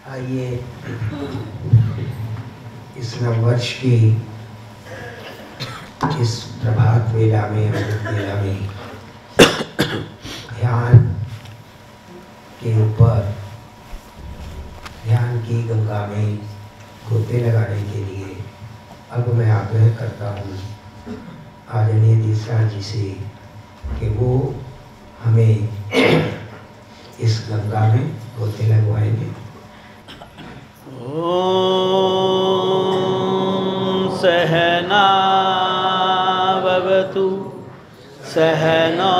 आइए इस नववर्ष की इस प्रभात वेला में, अमृत वेला में ध्यान के ऊपर, ध्यान की गंगा में गोते लगाने के लिए अब मैं आग्रह करता हूँ आदरणीय दीक्षांत जी से कि वो हमें इस गंगा में गोते लगवाएंगे। सहना भवतु सहनो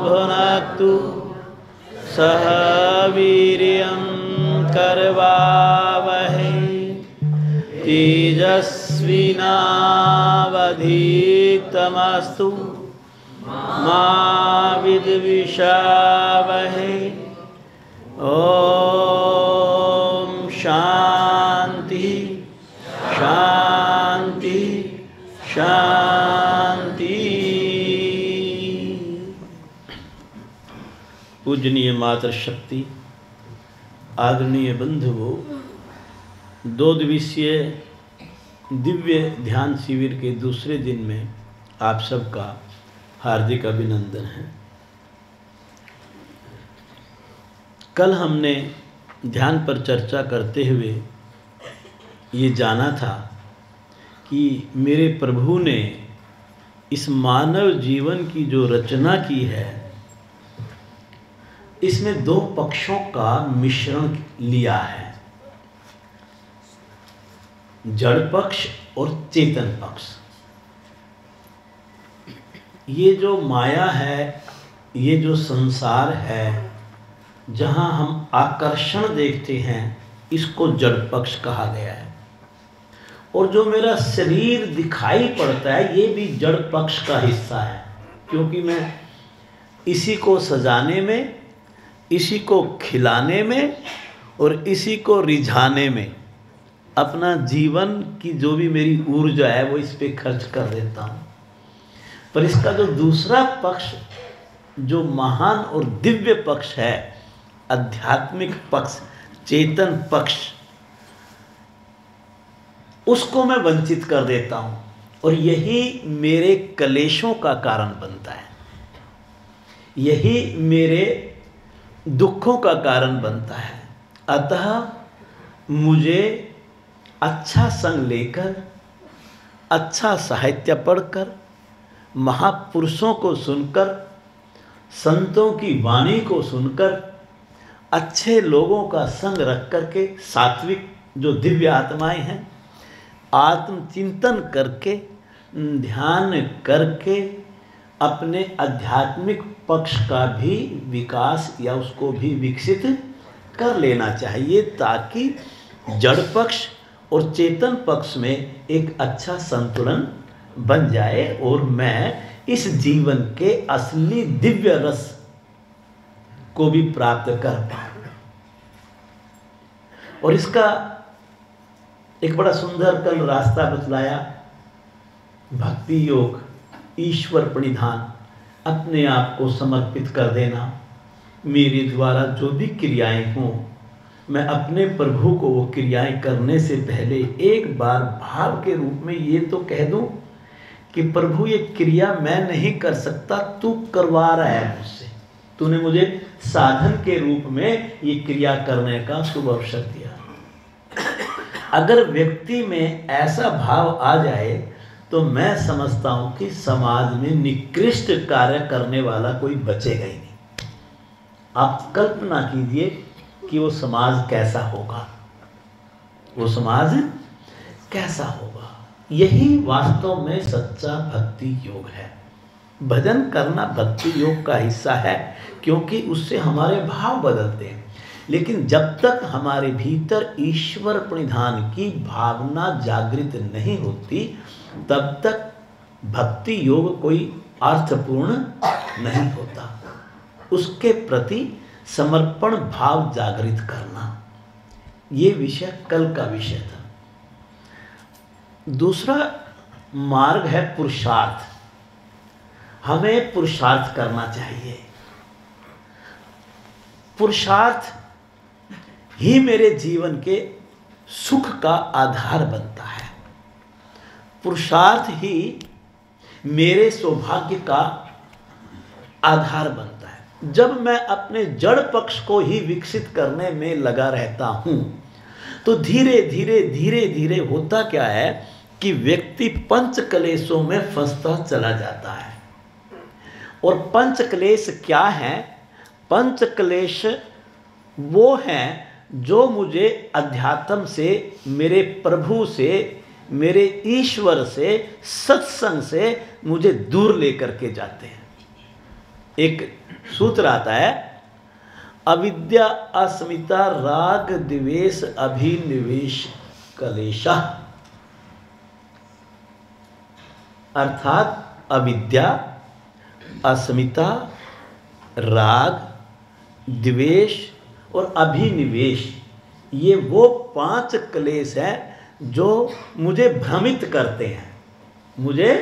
भुनक्तु सह वीर्यं करवावहै तेजस्विनावधीतमस्तु मा विद्विषावहै। ओम शांति शांति शांति। पूजनीय मातृशक्ति, आदरणीय बंधुओं, 2 दिवसीय दिव्य ध्यान शिविर के दूसरे दिन में आप सबका हार्दिक अभिनंदन है। कल हमने ध्यान पर चर्चा करते हुए ये जाना था कि मेरे प्रभु ने इस मानव जीवन की जो रचना की है, इसमें 2 पक्षों का मिश्रण लिया है, जड़ पक्ष और चेतन पक्ष। ये जो माया है, ये जो संसार है, जहाँ हम आकर्षण देखते हैं, इसको जड़ पक्ष कहा गया है। और जो मेरा शरीर दिखाई पड़ता है, ये भी जड़ पक्ष का हिस्सा है, क्योंकि मैं इसी को सजाने में, इसी को खिलाने में और इसी को रिझाने में अपना जीवन की जो भी मेरी ऊर्जा है वो इस पे खर्च कर देता हूँ। पर इसका जो दूसरा पक्ष, जो महान और दिव्य पक्ष है, आध्यात्मिक पक्ष, चेतन पक्ष, उसको मैं वंचित कर देता हूँ और यही मेरे क्लेशों का कारण बनता है, यही मेरे दुखों का कारण बनता है। अतः मुझे अच्छा संग लेकर, अच्छा साहित्य पढ़कर, महापुरुषों को सुनकर, संतों की वाणी को सुनकर, अच्छे लोगों का संग रख करके, सात्विक जो दिव्य आत्माएं हैं, आत्मचिंतन करके, ध्यान करके अपने आध्यात्मिक पक्ष का भी विकास या उसको भी विकसित कर लेना चाहिए, ताकि जड़ पक्ष और चेतन पक्ष में एक अच्छा संतुलन बन जाए और मैं इस जीवन के असली दिव्य रस को भी प्राप्त कर पाऊं। और इसका एक बड़ा सुंदर कल रास्ता बतलाया, भक्ति योग, ईश्वर प्रणिधान, अपने आप को समर्पित कर देना। मेरे द्वारा जो भी क्रियाएं हों, मैं अपने प्रभु को वो क्रियाएं करने से पहले एक बार भाव के रूप में ये तो कह दूं कि प्रभु ये क्रिया मैं नहीं कर सकता, तू करवा रहा है मुझसे, तूने मुझे साधन के रूप में ये क्रिया करने का शुभ अवसर दिया। अगर व्यक्ति में ऐसा भाव आ जाए तो मैं समझता हूं कि समाज में निकृष्ट कार्य करने वाला कोई बचेगा ही नहीं। आप कल्पना कीजिए कि वो समाज कैसा होगा, वो समाज कैसा होगा। यही वास्तव में सच्चा भक्ति योग है। भजन करना भक्ति योग का हिस्सा है, क्योंकि उससे हमारे भाव बदलते हैं। लेकिन जब तक हमारे भीतर ईश्वर प्रणिधान की भावना जागृत नहीं होती, तब तक भक्ति योग कोई अर्थपूर्ण नहीं होता। उसके प्रति समर्पण भाव जागृत करना, ये विषय कल का विषय था। दूसरा मार्ग है पुरुषार्थ। हमें पुरुषार्थ करना चाहिए। पुरुषार्थ ही मेरे जीवन के सुख का आधार बनता है। पुरुषार्थ ही मेरे सौभाग्य का आधार बनता है। जब मैं अपने जड़ पक्ष को ही विकसित करने में लगा रहता हूं तो धीरे धीरे धीरे धीरे होता क्या है कि व्यक्ति पंच क्लेशों में फंसता चला जाता है। और पंच क्लेश क्या है? पंच क्लेश वो हैं जो मुझे अध्यात्म से, मेरे प्रभु से, मेरे ईश्वर से, सत्संग से मुझे दूर लेकर के जाते हैं। एक सूत्र आता है, अविद्या, अस्मिता, राग, द्वेष, अभिनिवेश, क्लेशा। अर्थात अविद्या, अस्मिता, राग, द्वेष और अभिनिवेश, ये वो 5 क्लेश हैं जो मुझे भ्रमित करते हैं, मुझे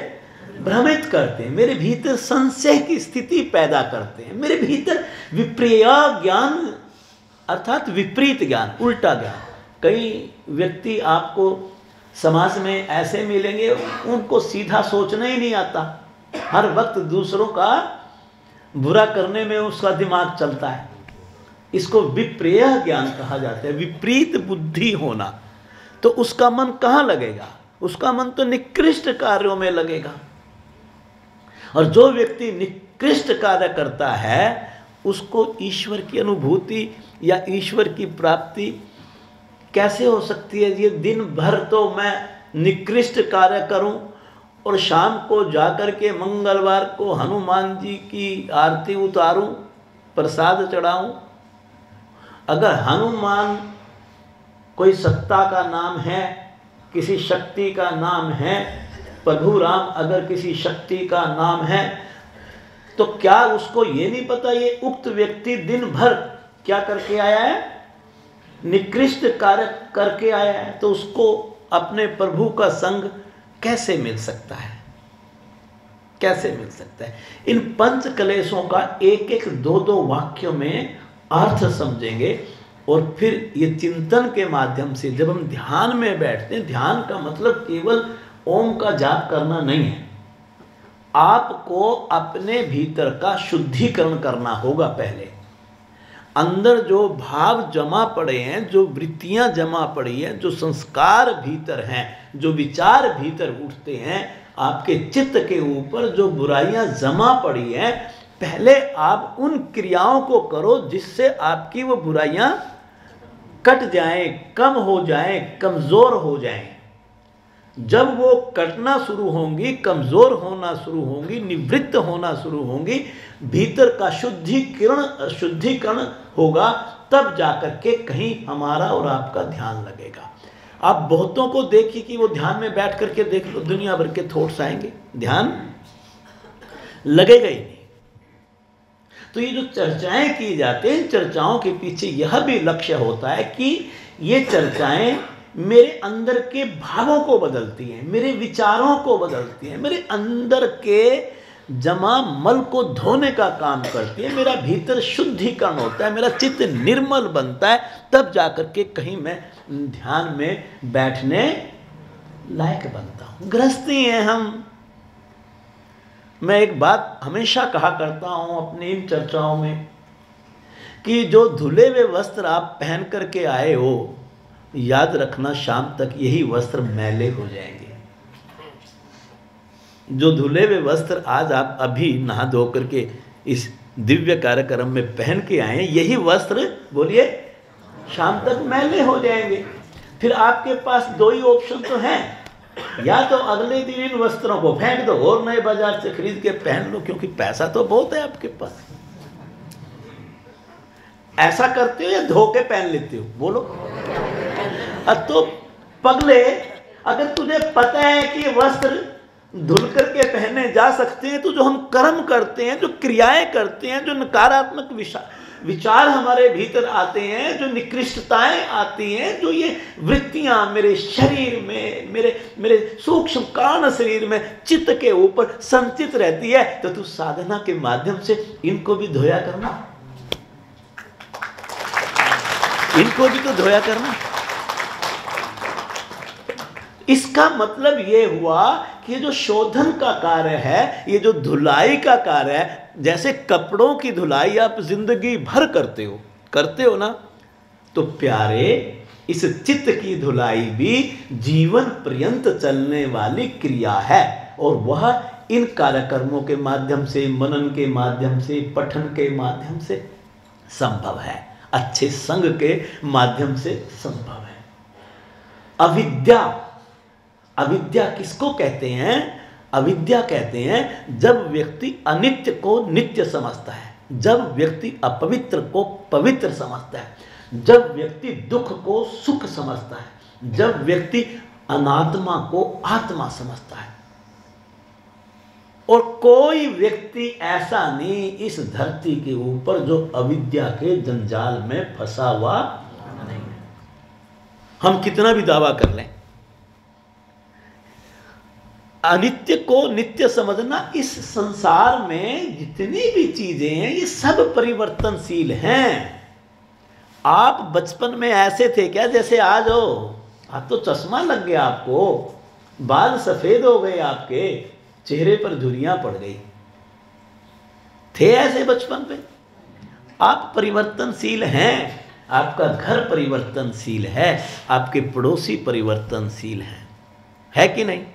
भ्रमित करते हैं, मेरे भीतर संशय की स्थिति पैदा करते हैं, मेरे भीतर विपर्य ज्ञान अर्थात विपरीत ज्ञान, उल्टा ज्ञान। कई व्यक्ति आपको समाज में ऐसे मिलेंगे, उनको सीधा सोचना ही नहीं आता, हर वक्त दूसरों का बुरा करने में उसका दिमाग चलता है। इसको विपर्य ज्ञान कहा जाता है, विपरीत बुद्धि होना। तो उसका मन कहाँ लगेगा? उसका मन तो निकृष्ट कार्यों में लगेगा। और जो व्यक्ति निकृष्ट कार्य करता है उसको ईश्वर की अनुभूति या ईश्वर की प्राप्ति कैसे हो सकती है? ये दिन भर तो मैं निकृष्ट कार्य करूं और शाम को जाकर के मंगलवार को हनुमान जी की आरती उतारूं, प्रसाद चढ़ाऊं। अगर हनुमान कोई सत्ता का नाम है, किसी शक्ति का नाम है, प्रभु राम अगर किसी शक्ति का नाम है, तो क्या उसको ये नहीं पता ये उक्त व्यक्ति दिन भर क्या करके आया है? निकृष्ट कार्य करके आया है। तो उसको अपने प्रभु का संग कैसे मिल सकता है? कैसे मिल सकता है? इन पंच क्लेशों का एक एक दो दो वाक्यों में अर्थ समझेंगे और फिर ये चिंतन के माध्यम से जब हम ध्यान में बैठते हैं, ध्यान का मतलब केवल ओम का जाप करना नहीं है, आपको अपने भीतर का शुद्धिकरण करना होगा। पहले अंदर जो भाव जमा पड़े हैं, जो वृत्तियां जमा पड़ी हैं, जो संस्कार भीतर हैं, जो विचार भीतर उठते हैं, आपके चित्त के ऊपर जो बुराइयां जमा पड़ी हैं, पहले आप उन क्रियाओं को करो जिससे आपकी वो बुराइयां कट जाएं, कम हो जाएं, कमज़ोर हो जाएं। जब वो कटना शुरू होंगी, कमज़ोर होना शुरू होंगी, निवृत्त होना शुरू होंगी, भीतर का शुद्धिकरण होगा, तब जाकर के कहीं हमारा और आपका ध्यान लगेगा। आप बहुतों को देखिए कि वो ध्यान में बैठ करके देख लो, दुनिया भर के थॉट्स आएंगे, ध्यान लगेगा ही नहीं। तो ये जो चर्चाएं की जाती हैं, चर्चाओं के पीछे यह भी लक्ष्य होता है कि ये चर्चाएं मेरे अंदर के भावों को बदलती हैं, मेरे विचारों को बदलती हैं, मेरे अंदर के जमा मल को धोने का काम करती है, मेरा भीतर शुद्धिकरण होता है, मेरा चित्त निर्मल बनता है, तब जाकर के कहीं मैं ध्यान में बैठने लायक बनता हूँ। गृहस्थी हैं हम। मैं एक बात हमेशा कहा करता हूँ अपनी इन चर्चाओं में कि जो धुले हुए वस्त्र आप पहन करके आए हो, याद रखना शाम तक यही वस्त्र मैले हो जाएंगे। जो धुले हुए वस्त्र आज आप अभी नहा धो करके इस दिव्य कार्यक्रम में पहन के आए, यही वस्त्र बोलिए शाम तक मैले हो जाएंगे। फिर आपके पास दो ही ऑप्शन तो हैं, या तो अगले दिन इन वस्त्रों को फेंक दो और नए बाजार से खरीद के पहन लो, क्योंकि पैसा तो बहुत है आपके पास। ऐसा करते हो या धो के पहन लेते हो? बोलो। तो पगले, अगर तुझे पता है कि वस्त्र धुल करके पहने जा सकते हैं, तो जो हम कर्म करते हैं, जो क्रियाएं करते हैं, जो नकारात्मक विचार हमारे भीतर आते हैं, जो निकृष्टताएं आती हैं, जो ये वृत्तियां मेरे शरीर में, मेरे सूक्ष्म कारण शरीर में, चित्त के ऊपर संचित रहती है, तो तू साधना के माध्यम से इनको भी धोया करना। इनको भी तो धोया करना। इसका मतलब ये हुआ कि ये जो शोधन का कार्य है, ये जो धुलाई का कार्य है, जैसे कपड़ों की धुलाई आप जिंदगी भर करते हो ना, तो प्यारे इस चित्त की धुलाई भी जीवन पर्यंत चलने वाली क्रिया है। और वह इन कार्यक्रमों के माध्यम से, मनन के माध्यम से, पठन के माध्यम से संभव है, अच्छे संग के माध्यम से संभव है। अविद्या किसको कहते हैं? अविद्या कहते हैं जब व्यक्ति अनित्य को नित्य समझता है, जब व्यक्ति अपवित्र को पवित्र समझता है, जब व्यक्ति दुख को सुख समझता है, जब व्यक्ति अनात्मा को आत्मा समझता है। और कोई व्यक्ति ऐसा नहीं इस धरती के ऊपर जो अविद्या के जंजाल में फंसा हुआ नहीं है। हम कितना भी दावा कर लें, अनित्य को नित्य समझना, इस संसार में जितनी भी चीजें हैं ये सब परिवर्तनशील हैं। आप बचपन में ऐसे थे क्या जैसे आज हो? आज तो चश्मा लग गया आपको, बाल सफेद हो गए, आपके चेहरे पर झुर्रियां पड़ गई। थे ऐसे बचपन पे? आप परिवर्तनशील हैं, आपका घर परिवर्तनशील है, आपके पड़ोसी परिवर्तनशील हैं, है कि नहीं?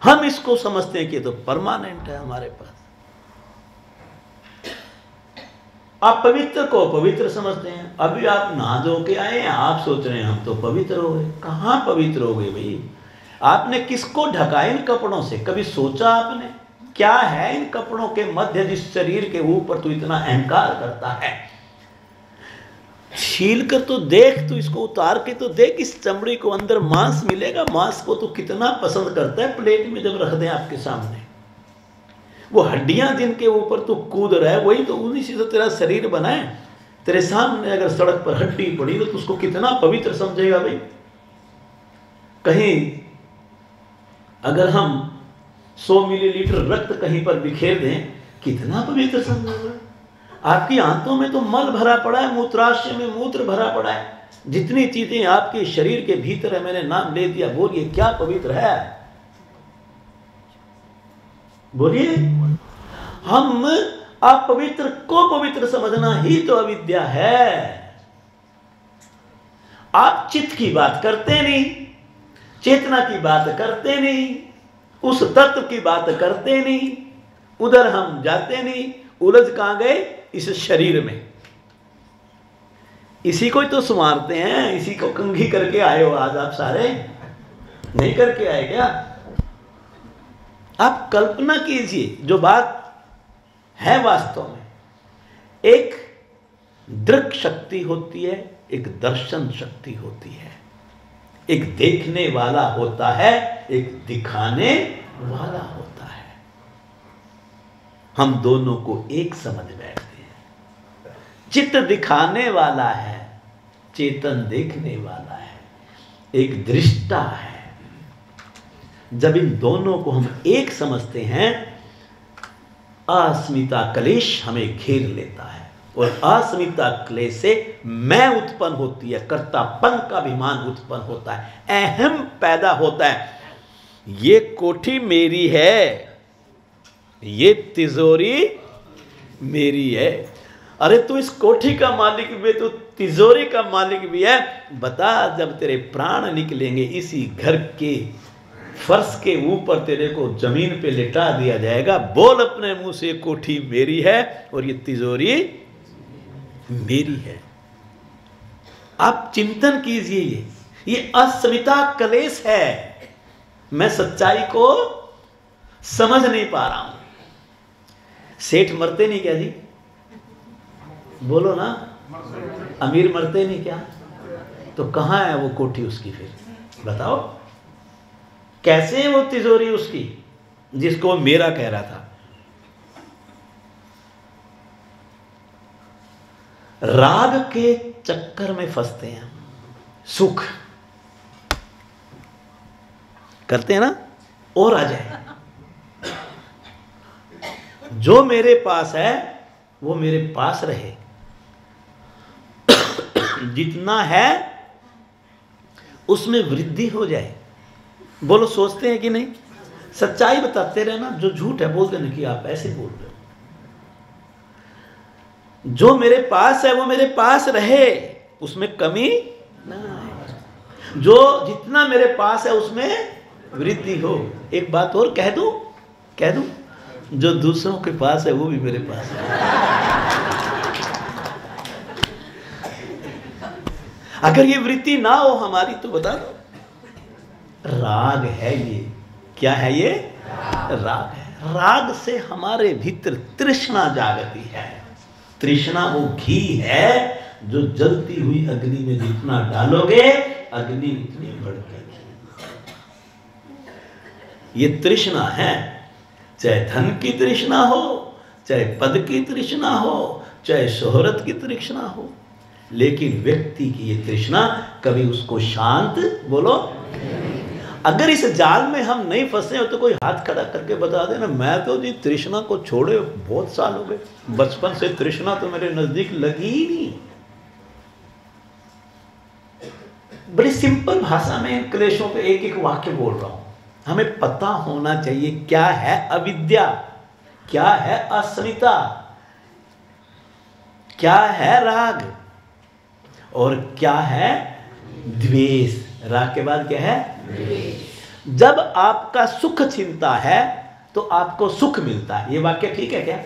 हम इसको समझते हैं कि तो परमानेंट है हमारे पास। आप पवित्र को पवित्र समझते हैं। अभी आप नहा धो के आए हैं, आप सोच रहे हैं हम तो पवित्र हो गए। कहाँ पवित्र हो गए भाई? आपने किसको ढका इन कपड़ों से? कभी सोचा आपने क्या है इन कपड़ों के मध्य, जिस शरीर के ऊपर तू इतना अहंकार करता है? छील कर तो देख, तो इसको उतार के तो देख, इस चमड़ी को अंदर मांस मिलेगा। मांस को तो कितना पसंद करता है प्लेट में जब रख दें आपके सामने। वो हड्डियां जिनके ऊपर तू कूद रहा है, वही तो उन्हीं से तो तेरा शरीर बना है। तेरे सामने अगर सड़क पर हड्डी पड़ी तो उसको कितना पवित्र समझेगा भाई? कहीं अगर हम 100 मिलीलीटर रक्त कहीं पर बिखेर दें, कितना पवित्र समझेगा? आपकी आंतों में तो मल भरा पड़ा है, मूत्राशय में मूत्र भरा पड़ा है, जितनी चीजें आपके शरीर के भीतर है, मैंने नाम ले दिया। बोलिए क्या पवित्र है? बोलिए। हम अपवित्र को पवित्र समझना ही तो अविद्या है। आप चित्त की बात करते नहीं, चेतना की बात करते नहीं, उस तत्व की बात करते नहीं, उधर हम जाते नहीं। उलझ कहां गए? इस शरीर में। इसी को ही तो संवारते हैं, इसी को कंघी करके आए हो आज आप सारे, नहीं करके आए क्या? आप कल्पना कीजिए जो बात है वास्तव में। एक दृक शक्ति होती है, एक दर्शन शक्ति होती है, एक देखने वाला होता है, एक दिखाने वाला होता है। हम दोनों को एक समझ बैठते हैं। चित्त दिखाने वाला है, चेतन देखने वाला है, एक दृष्टा है। जब इन दोनों को हम एक समझते हैं, अस्मिता क्लेश हमें घेर लेता है, और अस्मिता क्लेश से मैं उत्पन्न होती है, कर्तापन का अभिमान उत्पन्न होता है, अहम पैदा होता है। ये कोठी मेरी है, ये तिजोरी मेरी है। अरे तू इस कोठी का मालिक भी, तू तिजोरी का मालिक भी है। बता, जब तेरे प्राण निकलेंगे, इसी घर के फर्श के ऊपर तेरे को जमीन पे लिटा दिया जाएगा। बोल अपने मुंह से, कोठी मेरी है और ये तिजोरी मेरी है। आप चिंतन कीजिए, ये अस्मिता क्लेश है। मैं सच्चाई को समझ नहीं पा रहा हूं। सेठ मरते नहीं क्या जी? बोलो ना, अमीर मरते नहीं क्या? तो कहां है वो कोठी उसकी? फिर बताओ, कैसे है वो तिजोरी उसकी जिसको मेरा कह रहा था? राग के चक्कर में फंसते हैं, सुख करते हैं ना, और आ जाए। जो मेरे पास है वो मेरे पास रहे, जितना है उसमें वृद्धि हो जाए। बोलो, सोचते हैं कि नहीं? सच्चाई बताते रहना, जो झूठ है बोल देना कि आप ऐसे बोल रहे हो। जो मेरे पास है वो मेरे पास रहे, उसमें कमी ना आए। जो जितना मेरे पास है उसमें वृद्धि हो। एक बात और कह दूं, जो दूसरों के पास है वो भी मेरे पास है। अगर ये वृत्ति ना हो हमारी तो बता दो। राग है ये। क्या है ये? राग है। राग से हमारे भीतर तृष्णा जागती है। तृष्णा वो घी है जो जलती हुई अग्नि में जितना डालोगे अग्नि उतनी भड़केगी। ये तृष्णा है, चाहे धन की तृष्णा हो, चाहे पद की तृष्णा हो, चाहे शोहरत की तृष्णा हो, लेकिन व्यक्ति की ये तृष्णा कभी उसको शांत, बोलो, अगर इस जाल में हम नहीं फंसे हो तो कोई हाथ खड़ा करके बता देना, मैं तो जी तृष्णा को छोड़े बहुत साल हो गए, बचपन से तृष्णा तो मेरे नजदीक लगी ही नहीं। बड़ी सिंपल भाषा में इन क्लेशों पे एक एक वाक्य बोल रहा हूं। हमें पता होना चाहिए क्या है अविद्या, क्या है अस्मिता, क्या है राग और क्या है द्वेष। राग के बाद क्या है? द्वेष। जब आपका सुख चिंता है तो आपको सुख मिलता है। ये वाक्य ठीक है क्या?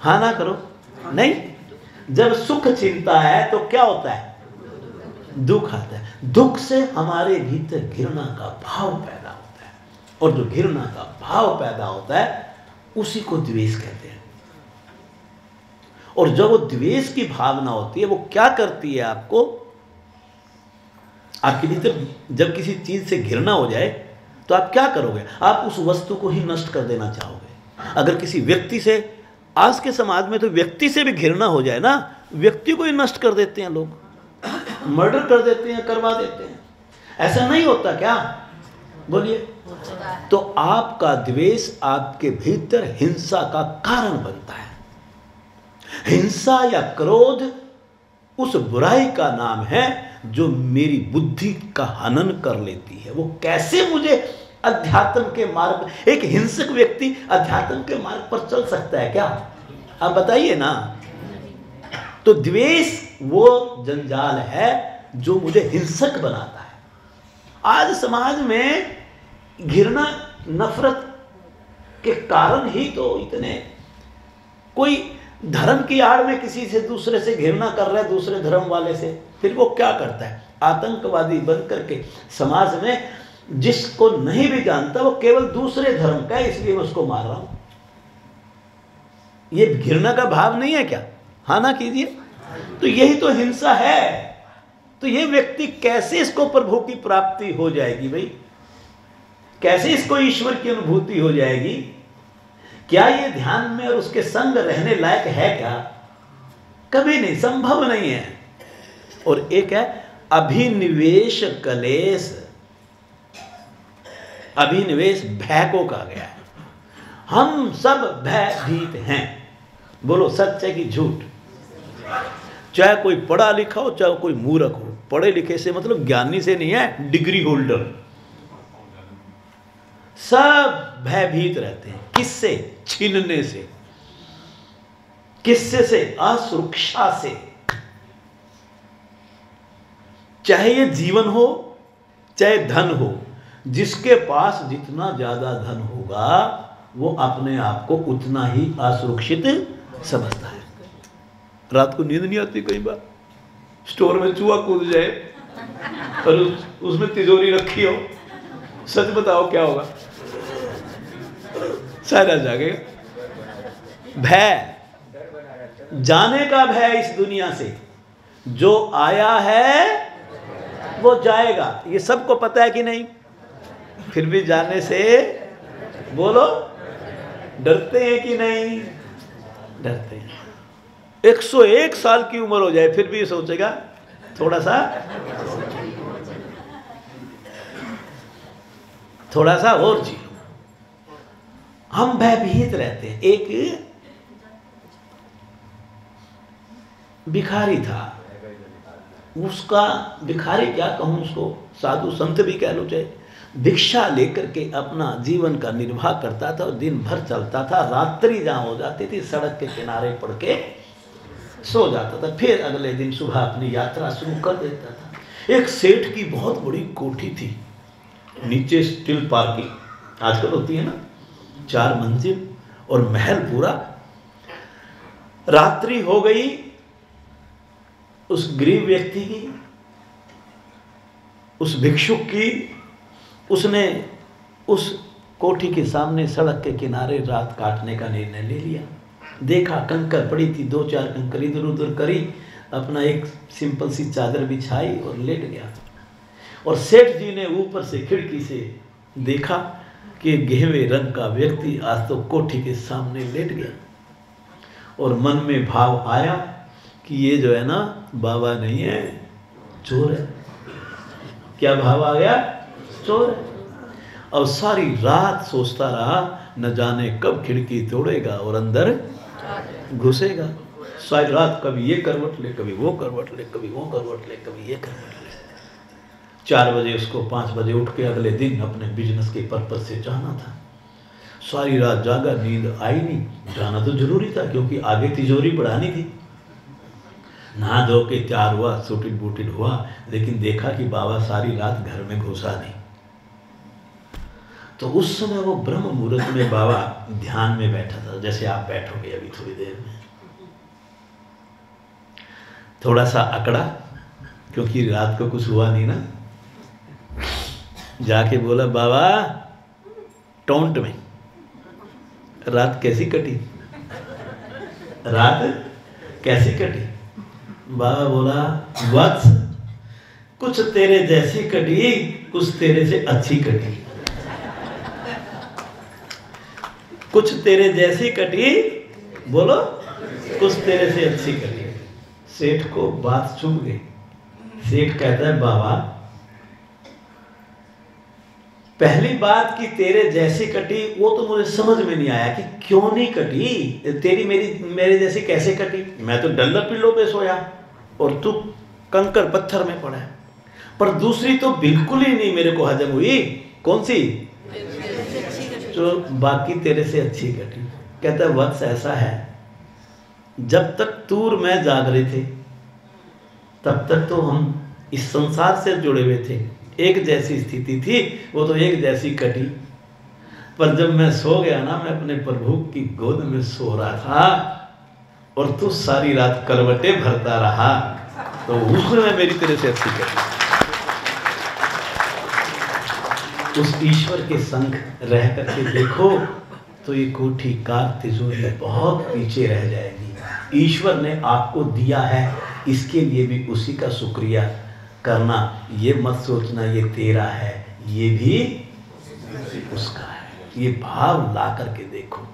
हाँ ना करो। नहीं, जब सुख चिंता है तो क्या होता है? दुख आता है। दुख से हमारे भीतर घृणा का भाव पैदा होता है, और जो घृणा का भाव पैदा होता है उसी को द्वेष कहते हैं। और जब वो द्वेष की भावना होती है वो क्या करती है? आपके भीतर जब किसी चीज से घृणा हो जाए तो आप क्या करोगे? आप उस वस्तु को ही नष्ट कर देना चाहोगे। अगर किसी व्यक्ति से, आज के समाज में तो व्यक्ति से भी घृणा हो जाए ना, व्यक्ति को ही नष्ट कर देते हैं लोग, मर्डर कर देते हैं, करवा देते हैं। ऐसा नहीं होता क्या? बोलिए। तो आपका द्वेष आपके भीतर हिंसा का कारण बनता है। हिंसा या क्रोध उस बुराई का नाम है जो मेरी बुद्धि का हनन कर लेती है। वो कैसे मुझे अध्यात्म के मार्ग, एक हिंसक व्यक्ति अध्यात्म के मार्ग पर चल सकता है क्या? आप बताइए ना। तो द्वेष वो जंजाल है जो मुझे हिंसक बनाता है। आज समाज में घृणा, नफरत के कारण ही तो इतने, कोई धर्म की आड़ में किसी से, दूसरे से घृणा कर रहा है, दूसरे धर्म वाले से, फिर वो क्या करता है? आतंकवादी बन करके समाज में जिसको नहीं भी जानता वो केवल दूसरे धर्म का है इसलिए मैं उसको मार रहा हूं। ये घृणा का भाव नहीं है क्या? हाँ ना कीजिए। तो यही तो हिंसा है। तो ये व्यक्ति कैसे इसको प्रभु की प्राप्ति हो जाएगी भाई? कैसे इसको ईश्वर की अनुभूति हो जाएगी? क्या ये ध्यान में और उसके संग रहने लायक है क्या? कभी नहीं, संभव नहीं है। और एक है अभिनिवेश कलेश। अभिनिवेश भय को कहा गया है। हम सब भयभीत हैं। बोलो, सच है कि झूठ? चाहे कोई पढ़ा लिखा हो, चाहे कोई मूर्ख हो। पढ़े लिखे से मतलब ज्ञानी से नहीं है, डिग्री होल्डर। सब भयभीत रहते हैं। किससे? छीनने से। किससे से? असुरक्षा से। चाहे ये जीवन हो, चाहे धन हो, जिसके पास जितना ज्यादा धन होगा वो अपने आप को उतना ही असुरक्षित समझता है। रात को नींद नहीं आती, कई बार स्टोर में चूहा कूद जाए और उसमें तिजोरी रखी हो, सच बताओ क्या होगा? शायद आ जाएगा। भय, जाने का भय इस दुनिया से। जो आया है वो जाएगा, ये सबको पता है कि नहीं? फिर भी जाने से, बोलो, डरते हैं कि नहीं? डरते हैं। 101 साल की उम्र हो जाए फिर भी सोचेगा थोड़ा सा और जी। हम भयभीत रहते हैं। एक भिखारी था, उसका भिखारी क्या कहूँ उसको, साधु संत भी कह लो चाहे, भिक्षा लेकर के अपना जीवन का निर्वाह करता था और दिन भर चलता था। रात्रि जहाँ हो जाती थी सड़क के किनारे पड़ के सो जाता था, फिर अगले दिन सुबह अपनी यात्रा शुरू कर देता था। एक सेठ की बहुत बड़ी कोठी थी, नीचे स्टील पार्किंग आजकल होती है ना, 4 मंजिल और महल पूरा। रात्रि हो गई, उस गरीब व्यक्ति की, उस भिक्षुक की, उसने उस कोठी के सामने सड़क के किनारे रात काटने का निर्णय ले लिया। देखा कंकर पड़ी थी, 2-4 कंकर इधर उधर करी, अपना एक सिंपल सी चादर बिछाई और लेट गया। और सेठ जी ने ऊपर से खिड़की से देखा कि गेहवे रंग का व्यक्ति आज तो कोठी के सामने लेट गया। और मन में भाव आया कि ये जो है ना बाबा नहीं है, चोर है। क्या भाव आ गया? चोर है। और सारी रात सोचता रहा, न जाने कब खिड़की तोड़ेगा और अंदर घुसेगा। सारी रात कभी ये करवट ले, कभी वो करवट ले, कभी वो करवट ले, कभी ये करवट ले। 4 बजे उसको 5 बजे उठ के अगले दिन अपने बिजनेस के पर्पज से जाना था। सारी रात जागा, नींद आई नहीं। जाना तो जरूरी था क्योंकि आगे तिजोरी बढ़ानी थी। नहा धो के तैयार हुआ, सूटिड बूटिड हुआ, लेकिन देखा कि बाबा सारी रात घर में घुसा नहीं। तो उस समय वो ब्रह्म मुहूर्त में बाबा ध्यान में बैठा था, जैसे आप बैठोगे अभी थोड़ी देर में। थोड़ा सा अकड़ा, क्योंकि रात को कुछ हुआ नहीं ना। जाके बोला, बाबा टोंट में रात कैसी कटी? रात कैसी कटी? बाबा बोला, वत्स कुछ तेरे जैसी कटी, कुछ तेरे से अच्छी कटी। कुछ तेरे जैसी कटी, बोलो, कुछ तेरे से अच्छी कटी। सेठ को बात चुभ गई। सेठ कहता है, बाबा पहली बात कि तेरे जैसी कटी वो तो मुझे समझ में नहीं आया कि क्यों नहीं कटी। तेरी मेरे जैसी कैसे कटी? मैं तो डल्ला पिल्लो पे सोया और तू कंकर पत्थर में पड़ा है। पर दूसरी तो बिल्कुल ही नहीं मेरे को हजम हुई। कौन सी? जो बाकी तेरे से अच्छी कटी। कहता है, वत्स ऐसा है, जब तक तू और मैं जाग रहे थे तब तक तो हम इस संसार से जुड़े हुए थे, एक जैसी स्थिति थी, वो तो एक जैसी कटी। पर जब मैं सो गया ना, मैं अपने प्रभु की गोद में सो रहा था और तू सारी रात करवटें भरता रहा, तो उसमें मेरी तेरे से अच्छी कटी। उस ईश्वर के संग रह करके देखो तो ये कोठी कार तिजोरी बहुत पीछे रह जाएगी। ईश्वर ने आपको दिया है, इसके लिए भी उसी का शुक्रिया करना। ये मत सोचना ये तेरा है, ये भी उसका है। ये भाव ला करके देखो।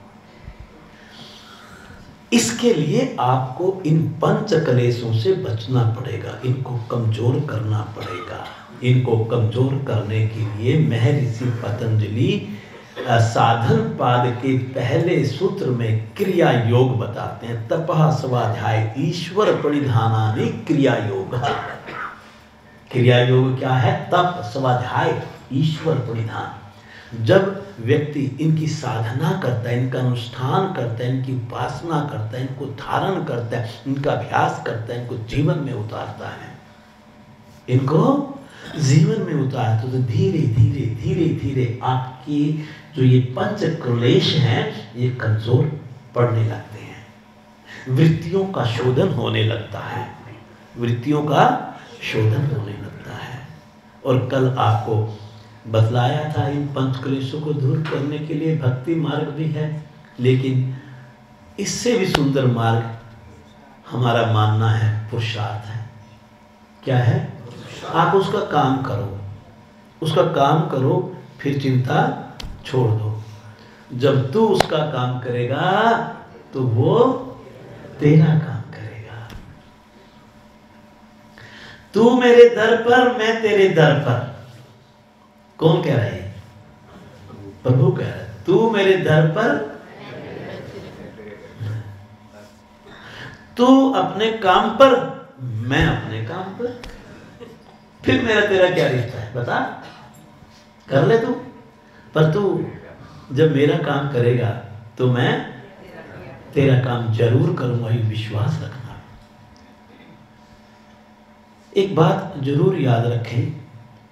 इसके लिए आपको इन पंच कलेशों से बचना पड़ेगा, इनको कमजोर करना पड़ेगा। इनको कमजोर करने के लिए महर्षि पतंजलि साधन पाद के पहले सूत्र में क्रिया योग बताते हैं। तपः स्वाध्याय ईश्वर प्रणिधानानि क्रिया योग। क्रिया योग क्या है? तप, स्वाध्याय, ईश्वर प्रणिधान। जब व्यक्ति इनकी साधना करता है, इनका अनुष्ठान करता है, इनकी उपासना करता है, इनको धारण करता है, इनका अभ्यास करता है, इनको जीवन में उतारता है, इनको जीवन में उतारता है, तो धीरे धीरे धीरे धीरे आपकी जो ये पंच क्लेश हैं ये कमजोर पड़ने लगते हैं। वृत्तियों का शोधन होने लगता है, वृत्तियों का शोधन होने लगता है। और कल आपको बतलाया था इन पंच क्लेशों को दूर करने के लिए भक्ति मार्ग भी है, लेकिन इससे भी सुंदर मार्ग हमारा मानना है पुरुषार्थ है। क्या है? आप उसका काम करो, उसका काम करो, फिर चिंता छोड़ दो। जब तू उसका काम करेगा तो वो तेरा काम करेगा। तू मेरे दर पर, मैं तेरे दर पर। कौन कह रहा है? प्रभु कह रहा है, तू मेरे दर पर, तू अपने काम पर, मैं अपने काम पर, फिर मेरा तेरा क्या रिश्ता है बता, कर ले तू। पर तू जब मेरा काम करेगा तो मैं तेरा काम जरूर करूंगा, ये विश्वास रखना। एक बात जरूर याद रखें,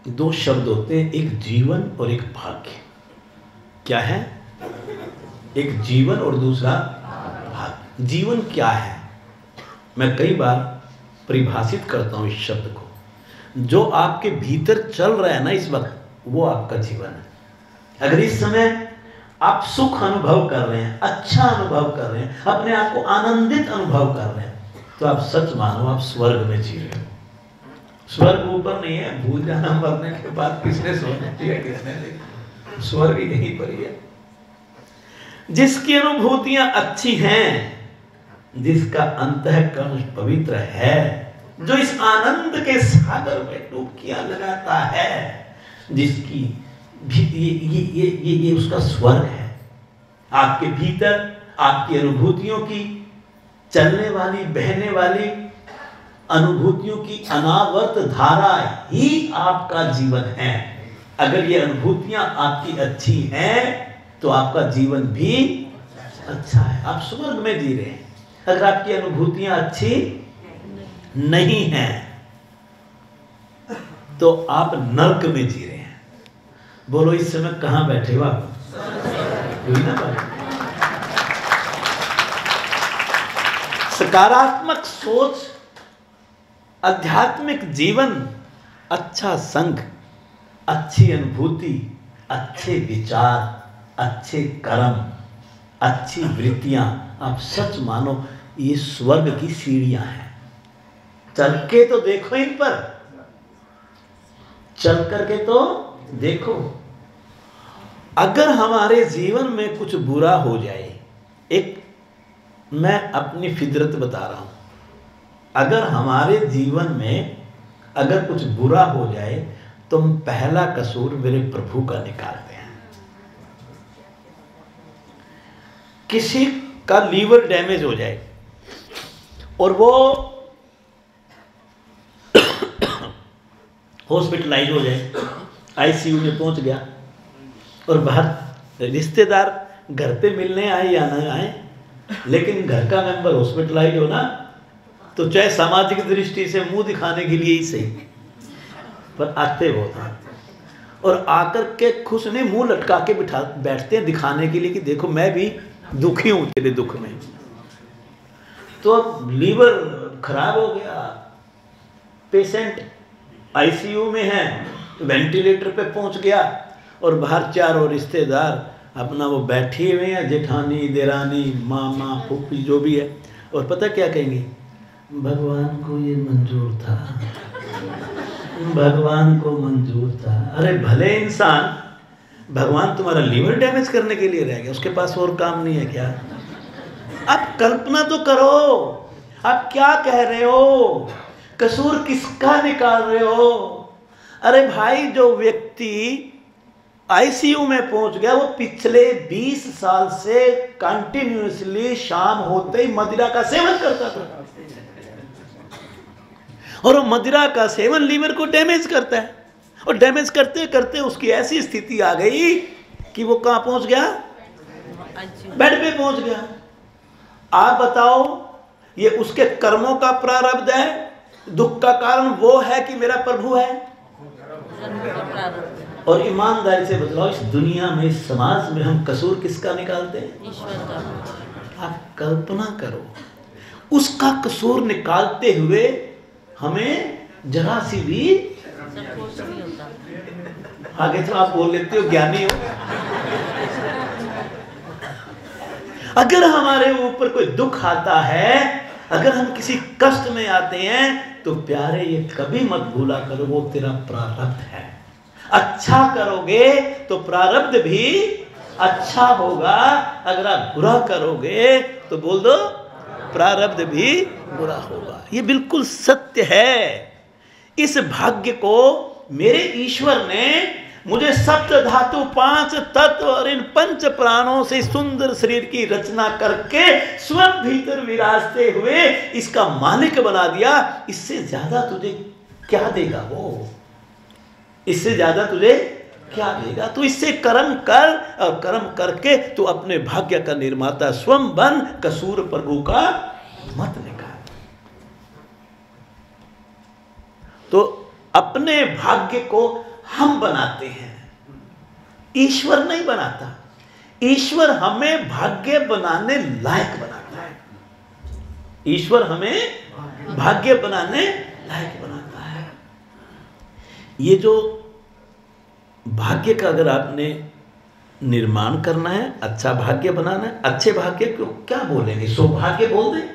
दो शब्द होते हैं, एक जीवन और एक भाग्य। क्या है? एक जीवन और दूसरा भाग्य। जीवन क्या है? मैं कई बार परिभाषित करता हूं इस शब्द को, जो आपके भीतर चल रहा है ना इस वक्त, वो आपका जीवन है। अगर इस समय आप सुख अनुभव कर रहे हैं, अच्छा अनुभव कर रहे हैं, अपने आप को आनंदित अनुभव कर रहे हैं, तो आप सच मानो आप स्वर्ग में जी रहे हो। स्वर्ग ऊपर नहीं है, भूल जाना मरने के बाद किसने सोचना दिया, किसने नहीं। स्वर्ग ही नहीं पर है जिसकी अनुभूतियां अच्छी हैं, जिसका अंतःकरण पवित्र है, जो इस आनंद के सागर में डुबकियां लगाता है, जिसकी ये उसका स्वर्ग है। आपके भीतर आपकी अनुभूतियों की चलने वाली, बहने वाली अनुभूतियों की अनावर्त धारा ही आपका जीवन है। अगर ये अनुभूतियां आपकी अच्छी हैं तो आपका जीवन भी अच्छा है, आप स्वर्ग में जी रहे हैं। अगर आपकी अनुभूतियां अच्छी नहीं हैं तो आप नर्क में जी रहे हैं। बोलो इस समय कहां बैठे हो आप? सकारात्मक सोच, आध्यात्मिक जीवन, अच्छा संग, अच्छी अनुभूति, अच्छे विचार, अच्छे कर्म, अच्छी वृत्तियां, आप सच मानो ये स्वर्ग की सीढ़ियां हैं। चल के तो देखो इन पर, चल करके तो देखो। अगर हमारे जीवन में कुछ बुरा हो जाए, एक मैं अपनी फितरत बता रहा हूं, अगर हमारे जीवन में अगर कुछ बुरा हो जाए तो हम पहला कसूर मेरे प्रभु का निकालते हैं। किसी का लीवर डैमेज हो जाए और वो हॉस्पिटलाइज हो जाए, आईसीयू में पहुंच गया, और बाहर रिश्तेदार घर पे मिलने आए या ना आए, लेकिन घर का मेंबर हॉस्पिटलाइज हो ना, तो चाहे सामाजिक दृष्टि से मुंह दिखाने के लिए ही सही, पर आते बहुत हैं और आकर के खुश नहीं मुंह लटका के बिठा बैठते हैं दिखाने के लिए कि देखो मैं भी दुखी हूं तेरे दुख में। तो अब लीवर खराब हो गया, पेशेंट आईसीयू में है, वेंटिलेटर पे पहुंच गया, और बाहर चारों रिश्तेदार अपना वो बैठे हुए हैं, जेठानी, देरानी, मामा, फूफी जो भी है, और पता क्या कहेंगे? भगवान को ये मंजूर था, भगवान को मंजूर था। अरे भले इंसान, भगवान तुम्हारा लीवर डैमेज करने के लिए रह गया, उसके पास और काम नहीं है क्या? आप कल्पना तो करो, आप क्या कह रहे हो, कसूर किसका निकाल रहे हो? अरे भाई, जो व्यक्ति आईसीयू में पहुंच गया, वो पिछले 20 साल से कंटिन्यूअसली शाम होते ही मदिरा का सेवन करता था, और वो मदिरा का सेवन लीवर को डैमेज करता है, और डैमेज करते करते उसकी ऐसी स्थिति आ गई कि वो कहां पहुंच गया? बेड पे पहुंच गया। आप बताओ, ये उसके कर्मों का प्रारब्ध है? दुख का कारण वो है कि मेरा प्रभु है? और ईमानदारी से बतलाओ, इस दुनिया में, इस समाज में हम कसूर किसका निकालते हैं? ईश्वर का। आप कल्पना करो, उसका कसूर निकालते हुए हमें जरा सी भी, आगे तो आप बोल लेते हो ज्ञानी हो। अगर हमारे ऊपर कोई दुख आता है, अगर हम किसी कष्ट में आते हैं, तो प्यारे ये कभी मत भूला करो, वो तेरा प्रारब्ध है। अच्छा करोगे तो प्रारब्ध भी अच्छा होगा, अगर आप बुरा करोगे तो बोल दो प्रारब्ध भी बुरा होगा। ये बिल्कुल सत्य है। इस भाग्य को मेरे ईश्वर ने मुझे सप्त धातु 5 तत्व और इन 5 प्राणों से सुंदर शरीर की रचना करके स्वयं भीतर विराजते हुए इसका मालिक बना दिया। इससे ज्यादा तुझे क्या देगा वो? इससे ज्यादा तुझे क्या देगा? तू इससे कर्म कर और कर्म करके तू अपने भाग्य का निर्माता स्वयं बन, कसूर प्रभु का मत निकाल। तो अपने भाग्य को हम बनाते हैं, ईश्वर नहीं बनाता। ईश्वर हमें भाग्य बनाने लायक बनाता है। ईश्वर हमें भाग्य बनाने लायक बनाता है। ये जो भाग्य का अगर आपने निर्माण करना है, अच्छा भाग्य बनाना है, अच्छे भाग्य को क्या बोलेंगे? सौभाग्य बोल दें।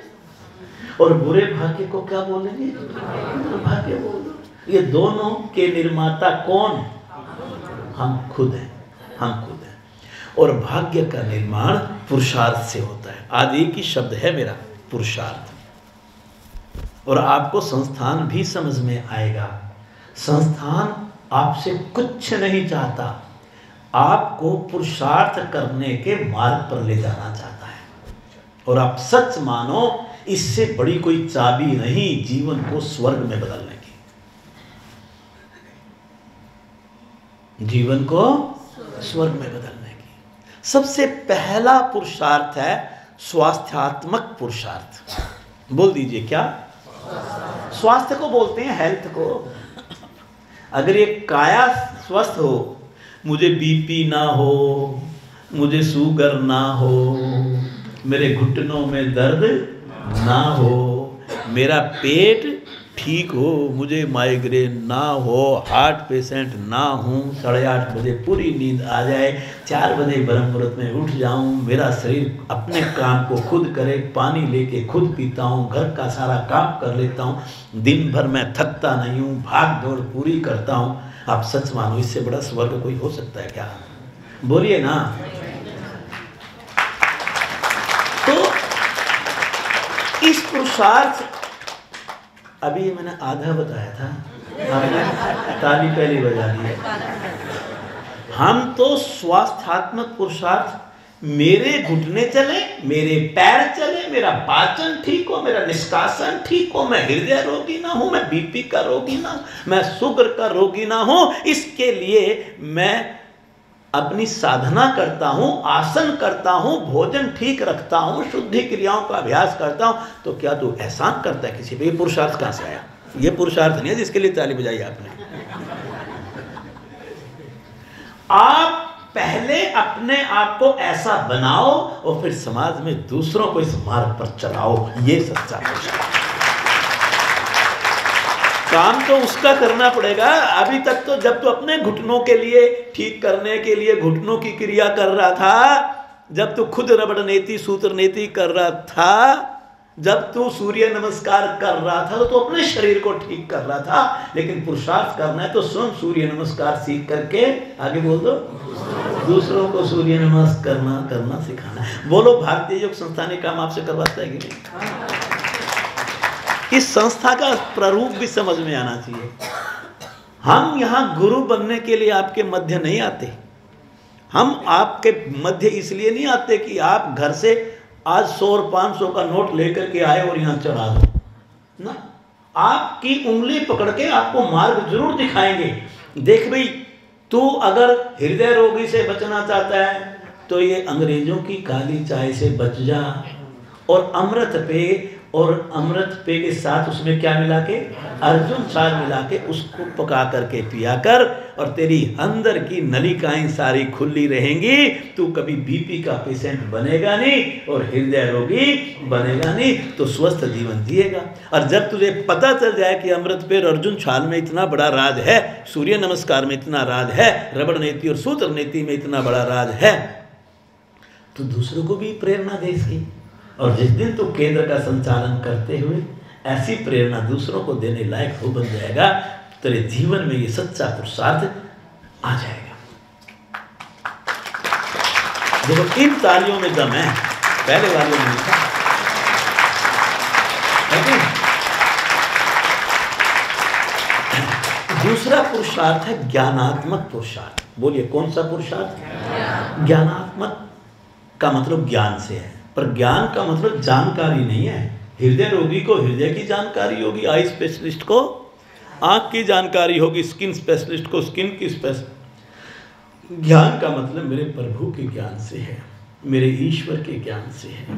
और बुरे भाग्य को क्या बोलेंगे? भाग्य बोल दो। ये दोनों के निर्माता कौन? हम खुद हैं, हम खुद हैं। और भाग्य का निर्माण पुरुषार्थ से होता है। आज एक ही शब्द है मेरा, पुरुषार्थ। और आपको संस्थान भी समझ में आएगा। संस्थान आपसे कुछ नहीं चाहता, आपको पुरुषार्थ करने के मार्ग पर ले जाना चाहता है। और आप सच मानो, इससे बड़ी कोई चाबी नहीं जीवन को स्वर्ग में बदलने की। जीवन को स्वर्ग में बदलने की सबसे पहला पुरुषार्थ है स्वास्थ्यात्मक पुरुषार्थ। बोल दीजिए क्या? स्वास्थ्य को बोलते हैं, हेल्थ को। अगर ये काया स्वस्थ हो, मुझे बीपी ना हो, मुझे शुगर ना हो, मेरे घुटनों में दर्द ना हो, मेरा पेट ठीक हो, मुझे माइग्रेन ना हो, हार्ट पेशेंट ना हूँ, 8:30 बजे पूरी नींद आ जाए, 4 बजे ब्रह्म मुहूर्त में उठ जाऊँ, मेरा शरीर अपने काम को खुद करे, पानी लेके खुद पीता हूँ, घर का सारा काम कर लेता हूँ, दिन भर मैं थकता नहीं हूँ, भाग दौड़ पूरी करता हूँ। आप सच मानो, इससे बड़ा स्वर्ग कोई हो सकता है क्या? बोलिए ना। तो इस पुरुषार्थ, अभी मैंने आधा बताया था, आपने ताली पहली बजा दी है। हम तो स्वास्थ्यात्मक पुरुषार्थ, मेरे घुटने चले, मेरे पैर चले, मेरा पाचन ठीक हो, मेरा निष्कासन ठीक हो, मैं हृदय रोगी ना हूं, मैं बीपी का रोगी ना हूं, मैं शुगर का रोगी ना हूं, इसके लिए मैं अपनी साधना करता हूं, आसन करता हूं, भोजन ठीक रखता हूं, शुद्धि क्रियाओं का अभ्यास करता हूं। तो क्या तू एहसान करता है किसी पे? ये पुरुषार्थ कहां से आया? ये पुरुषार्थ नहीं है जिसके लिए ताली बजाई आपने। आप पहले अपने आप को ऐसा बनाओ और फिर समाज में दूसरों को इस मार्ग पर चलाओ। ये सच्चा पुरुषार्थ। काम तो उसका करना पड़ेगा। अभी तक तो जब तू अपने घुटनों के लिए ठीक करने के लिए घुटनों की क्रिया कर रहा था, जब तू खुद रबड़ नेति सूत्र नेति कर रहा था, जब तू सूर्य नमस्कार कर रहा था, तो अपने शरीर को ठीक कर रहा था। लेकिन पुरुषार्थ करना है तो स्वयं सूर्य नमस्कार सीख करके, आगे बोल दो, दूसरों को सूर्य नमस्कार करना सिखाना है। बोलो, भारतीय योग संस्थान ये काम आपसे करवाता है कि नहीं? इस संस्था का प्रारूप भी समझ में आना चाहिए। हम यहाँ गुरु बनने के लिए आपके मध्य नहीं आते। हम आपके मध्य इसलिए नहीं आते कि आप घर से आज 100 और 500 का नोट लेकर के आए और यहाँ चढ़ा दो ना। आपकी उंगली पकड़ के आपको मार्ग जरूर दिखाएंगे। देख भाई, तू अगर हृदय रोगी से बचना चाहता है तो ये अंग्रेजों की काली चाय से बच जा, और अमृत पे के साथ उसमें क्या मिला के? अर्जुन चार मिला के उसको पका करके पिया कर, और तेरी अंदर की नलिकाएं सारी खुली रहेंगी। तू कभी बीपी का पेशेंट बनेगा नहीं और हृदय रोगी बनेगा नहीं, तो स्वस्थ जीवन जिएगा। और जब तुझे पता चल जाए कि अमृत पे और अर्जुन छाल में इतना बड़ा राज है, सूर्य नमस्कार में इतना राज है, रबड़ नीति और सूत्र नीति में इतना बड़ा राज है, तो दूसरों को भी प्रेरणा दे इसकी। और जिस दिन तू केंद्र का संचालन करते हुए ऐसी प्रेरणा दूसरों को देने लायक हो बन जाएगा, तेरे जीवन में ये सच्चा पुरुषार्थ आ जाएगा। देखो, इन तालियों में दम है, पहले वालों में नहीं था। दूसरा पुरुषार्थ है ज्ञानात्मक पुरुषार्थ। बोलिए कौन सा पुरुषार्थ? ज्ञानात्मक का मतलब ज्ञान से है, पर ज्ञान का मतलब जानकारी नहीं है। हृदय रोगी को हृदय की जानकारी होगी, आई स्पेशलिस्ट को आंख की जानकारी होगी, स्किन स्पेशलिस्ट को स्किन की ज्ञान का मतलब मेरे प्रभु के ज्ञान से है, मेरे ईश्वर के ज्ञान से है,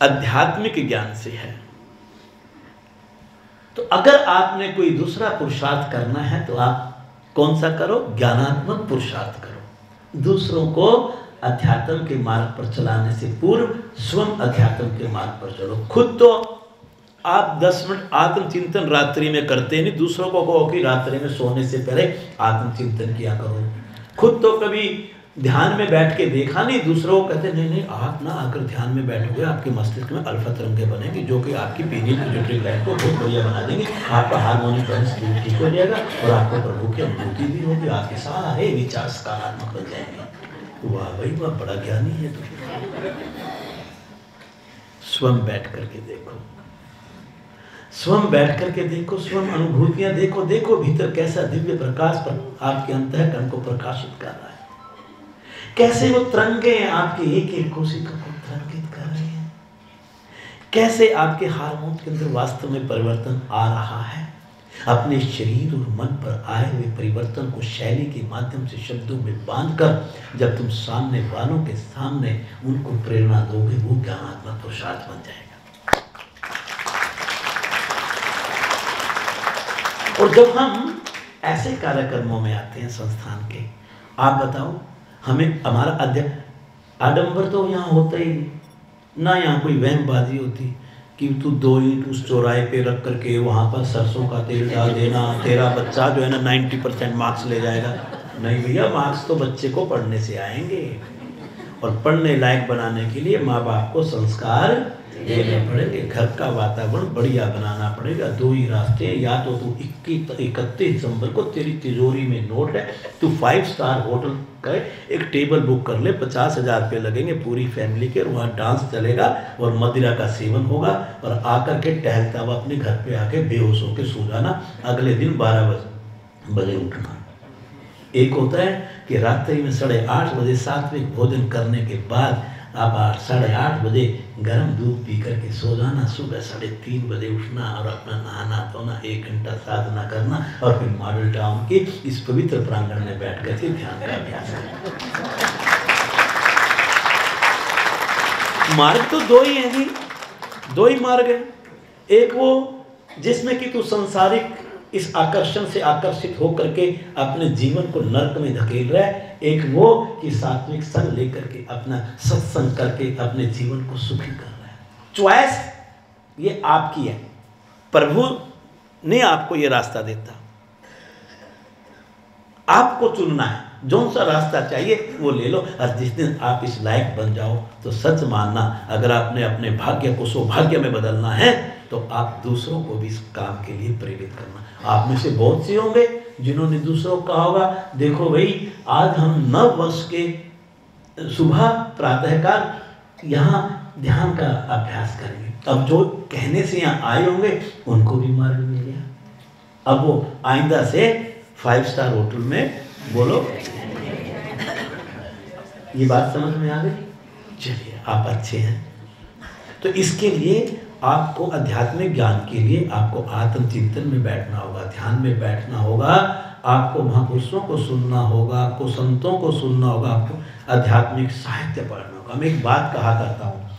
आध्यात्मिक ज्ञान से है। तो अगर आपने कोई दूसरा पुरुषार्थ करना है तो आप कौन सा करो? ज्ञानात्मक पुरुषार्थ करो। दूसरों को अध्यात्म के मार्ग पर चलाने से पूर्व स्वयं अध्यात्म के मार्ग पर चलो। खुद तो आप 10 मिनट आत्मचिंतन रात्रि में करते नहीं, दूसरों को कहो कि रात्रि में सोने से पहले आत्मचिंतन किया करो। खुद तो कभी ध्यान में बैठ के देखा नहीं, दूसरों को कहते नहीं आप ना अगर ध्यान में बैठोगे आपके मस्तिष्क में अल्फा तरंगे बनेंगे जो कि आपकी पीनियल पिट्यूटरी ग्लैंड को बहुत बढ़िया बना देंगे, आपका हार्मोनिक बैलेंस ठीक हो जाएगा और आपको प्रभु की अनुभूति भी होगी, आपके सारे विचार सकारात्मक बन जाएंगे। वाह भाई वाह, बड़ा ज्ञानी है तो। स्वयं बैठ करके देखो, स्वयं बैठ करके देखो, स्वयं अनुभूतियां देखो, देखो भीतर कैसा दिव्य प्रकाश पर आपके अंतःकरण को प्रकाशित कर रहा है, कैसे वो तरंगे आपकी एक एक कोशिका को तरंगित कर रही हैं, कैसे आपके हार्मोन के अंदर वास्तव में परिवर्तन आ रहा है। अपने शरीर और मन पर आए हुए परिवर्तन को शैली के माध्यम से शब्दों में बांधकर जब तुम सामने वालों के सामने उनको प्रेरणा दोगे, वो ज्ञानात्मक पुरुषार्थ बन जाएगा। और जब हम ऐसे कार्यक्रमों में आते हैं संस्थान के, आप बताओ हमें हमारा आडंबर तो यहाँ होता ही नहीं ना, यहाँ कोई वहमबाजी होती कि तू 2 ईंट उस चौराहे पे रख करके वहाँ पर सरसों का तेल डाल देना, तेरा बच्चा जो है ना 90% मार्क्स ले जाएगा। नहीं भैया, मार्क्स तो बच्चे को पढ़ने से आएंगे और पढ़ने लायक बनाने के लिए माँ बाप को संस्कार देने पड़ेंगे, घर का वातावरण बढ़िया बनाना पड़ेगा। 2 ही रास्ते, या तो तू 31 दिसंबर को तेरी तिजोरी में नोट है, तू 5 स्टार होटल का एक टेबल बुक कर ले, 50,000 रुपये लगेंगे पूरी फैमिली के, और वहाँ डांस चलेगा और मदिरा का सेवन होगा और आकर के टहलता हुआ अपने घर पे आके बेहोश होकर सो जाना, अगले दिन 12 बजे उठना। एक होता है कि रात्रि में 8:30 बजे सात्विक भोजन करने के बाद आप 8:30 बजे गर्म दूध पी करके सो जाना, सुबह 3:30 बजे उठना और अपना नहाना धोना, 1 घंटा साधना करना और फिर मॉडल टाउन के इस पवित्र प्रांगण में बैठ करके ध्यान का अभ्यास करना। मार्ग तो 2 ही है जी, 2 ही मार्ग है। एक वो जिसमें कि तू संसारिक इस आकर्षण से आकर्षित होकर के अपने जीवन को नरक में धकेल रहा है, एक वो कि सात्विक संग लेकर के अपना सत्संग करके अपने जीवन को सुखी कर रहा है। चॉइस ये आपकी है, प्रभु ने आपको ये रास्ता देता, आपको चुनना है, जो सा रास्ता चाहिए वो ले लो। और जिस दिन आप इस लायक बन जाओ तो सच मानना, अगर आपने अपने भाग्य को सौभाग्य में बदलना है तो आप दूसरों को भी इस काम के लिए प्रेरित करना। आप में से बहुत से होंगे जिन्होंने दूसरों को कहा होगा, देखो भाई आज हम 9 वर्ष के सुबह प्रातःकाल यहाँ ध्यान का अभ्यास करेंगे। अब जो कहने से यहाँ आए होंगे उनको भी मार्ग मिल गया, अब वो आइंदा से 5 स्टार होटल में बोलो। ये बात समझ में आ गई? चलिए, आप अच्छे हैं। तो इसके लिए आपको आध्यात्मिक ज्ञान के लिए आपको आत्मचिंतन में बैठना होगा, ध्यान में बैठना होगा, आपको महापुरुषों को सुनना होगा, आपको संतों को सुनना होगा, आपको आध्यात्मिक साहित्य पढ़ना होगा। मैं एक बात कहा करता हूँ,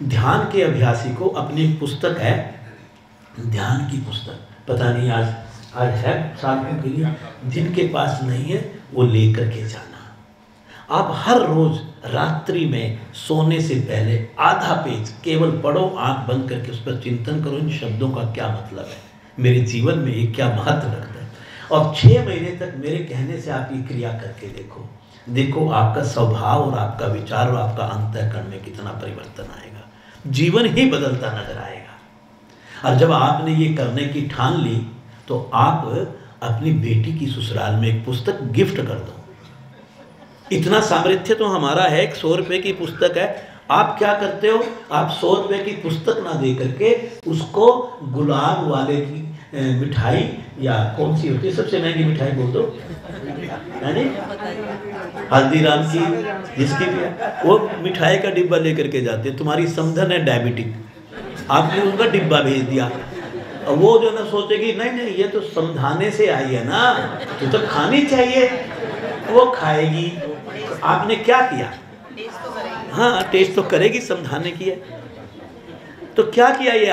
ध्यान के अभ्यासी को अपनी एक पुस्तक है, ध्यान की पुस्तक, पता नहीं आज है साथियों के लिए, जिनके पास नहीं है वो लेकर के जाना। आप हर रोज रात्रि में सोने से पहले आधा पेज केवल पढ़ो, आंख बंद करके उस पर चिंतन करो, इन शब्दों का क्या मतलब है, मेरे जीवन में ये क्या महत्व रखता है। और 6 महीने तक मेरे कहने से आप ये क्रिया करके देखो, देखो आपका स्वभाव और आपका विचार और आपका अंतःकरण में कितना परिवर्तन आएगा, जीवन ही बदलता नजर आएगा। और जब आपने ये करने की ठान ली तो आप अपनी बेटी की ससुराल में एक पुस्तक गिफ्ट कर दो। इतना सामर्थ्य तो हमारा है, 100 रुपये की पुस्तक है, आप क्या करते हो, आप 100 रुपये की पुस्तक ना दे करके उसको गुलाब वाले की मिठाई या कौन सी होती है सबसे महंगी मिठाई बोल दो, है नहीं, हल्दीराम की, जिसकी भी है, वो मिठाई का डिब्बा लेकर के जाते हैं। तुम्हारी समधन है डायबिटिक, आपने उनका डिब्बा भेज दिया, और वो जो ना सोचेगी नहीं नहीं ये तो समझाने से आई है ना, तो खानी चाहिए, वो खाएगी। आपने क्या किया? हाँ, टेस्ट तो करेगी, समझाने की है। तो क्या किया ये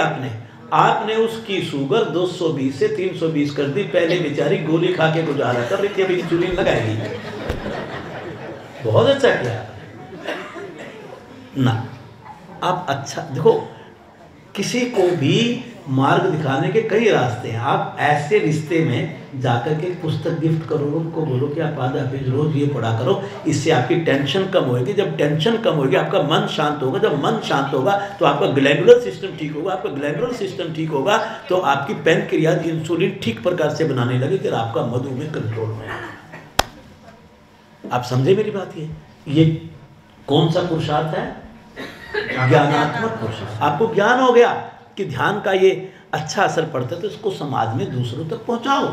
आपने उसकी शुगर 220 से 320 कर दी। पहले बेचारी गोली खा के गुजारा कर रही थी, अभी इंसुलिन लगाएगी। बहुत अच्छा किया ना। आप अच्छा देखो, किसी को भी मार्ग दिखाने के कई रास्ते हैं। आप ऐसे रिश्ते में जाकर के पुस्तक गिफ्ट करो, उनको बोलो कि आप आधा पेज रोज ये पढ़ा करो, इससे आपकी टेंशन कम होगी। जब टेंशन कम होगी आपका मन शांत होगा, जब मन शांत होगा तो आपका ग्लैंडुलर सिस्टम ठीक होगा, आपका ग्लैंडुलर सिस्टम ठीक होगा तो आपकी पैनक्रियाज इंसुलिन ठीक प्रकार से बनाने लगेगी और आपका मधुमेह कंट्रोल में। आप समझे मेरी बात? ये कौन सा पुरुषार्थ है? ज्ञानात्मक पुरुषार्थ। आपको ज्ञान हो गया कि ध्यान का ये अच्छा असर पड़ता है, तो इसको समाज में दूसरों तक पहुंचाओ।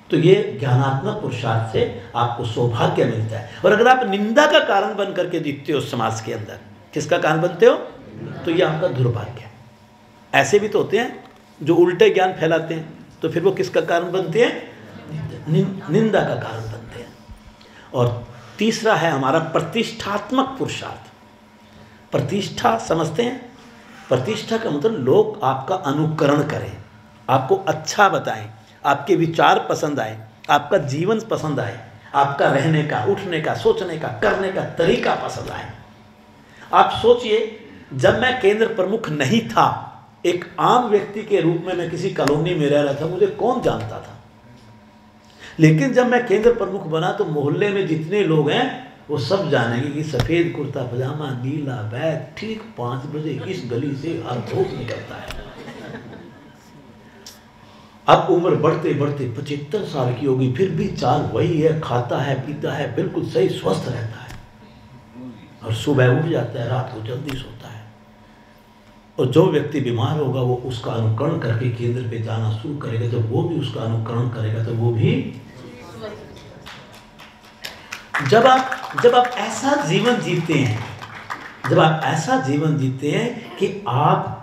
तो ये ज्ञानात्मक पुरुषार्थ से आपको सौभाग्य मिलता है। और अगर आप निंदा का कारण बन करके जीतते हो समाज के अंदर, किसका कारण बनते हो, तो ये आपका दुर्भाग्य है। ऐसे भी तो होते हैं जो उल्टे ज्ञान फैलाते हैं, तो फिर वो किसका कारण बनते हैं? निंदा का कारण बनते हैं। और तीसरा है हमारा प्रतिष्ठात्मक पुरुषार्थ। प्रतिष्ठा समझते हैं? प्रतिष्ठा का मतलब लोग आपका अनुकरण करें, आपको अच्छा बताएं, आपके विचार पसंद आए, आपका जीवन पसंद आए, आपका रहने का, उठने का, सोचने का, करने का तरीका पसंद आए। आप सोचिए, जब मैं केंद्र प्रमुख नहीं था, एक आम व्यक्ति के रूप में मैं किसी कॉलोनी में रह रहा था, मुझे कौन जानता था। लेकिन जब मैं केंद्र प्रमुख बना तो मोहल्ले में जितने लोग हैं वो सब जानेंगे कि सफ़ेद कुर्ता पजामा, नीला बैग, ठीक 5 बजे इस गली से हर रोज निकलता है। अब उम्र बढ़ते बढ़ते 75 साल की होगी, फिर भी चाल वही है, खाता है, पीता है, बिल्कुल सही स्वस्थ रहता है, और सुबह उठ जाता है, रात को जल्दी सोता है। और जो व्यक्ति बीमार होगा वो उसका अनुकरण करके केंद्र पे जाना शुरू करेगा। जब वो भी उसका अनुकरण करेगा तो वो भी, जब आप ऐसा जीवन जीते हैं, जब आप ऐसा जीवन जीते हैं कि आप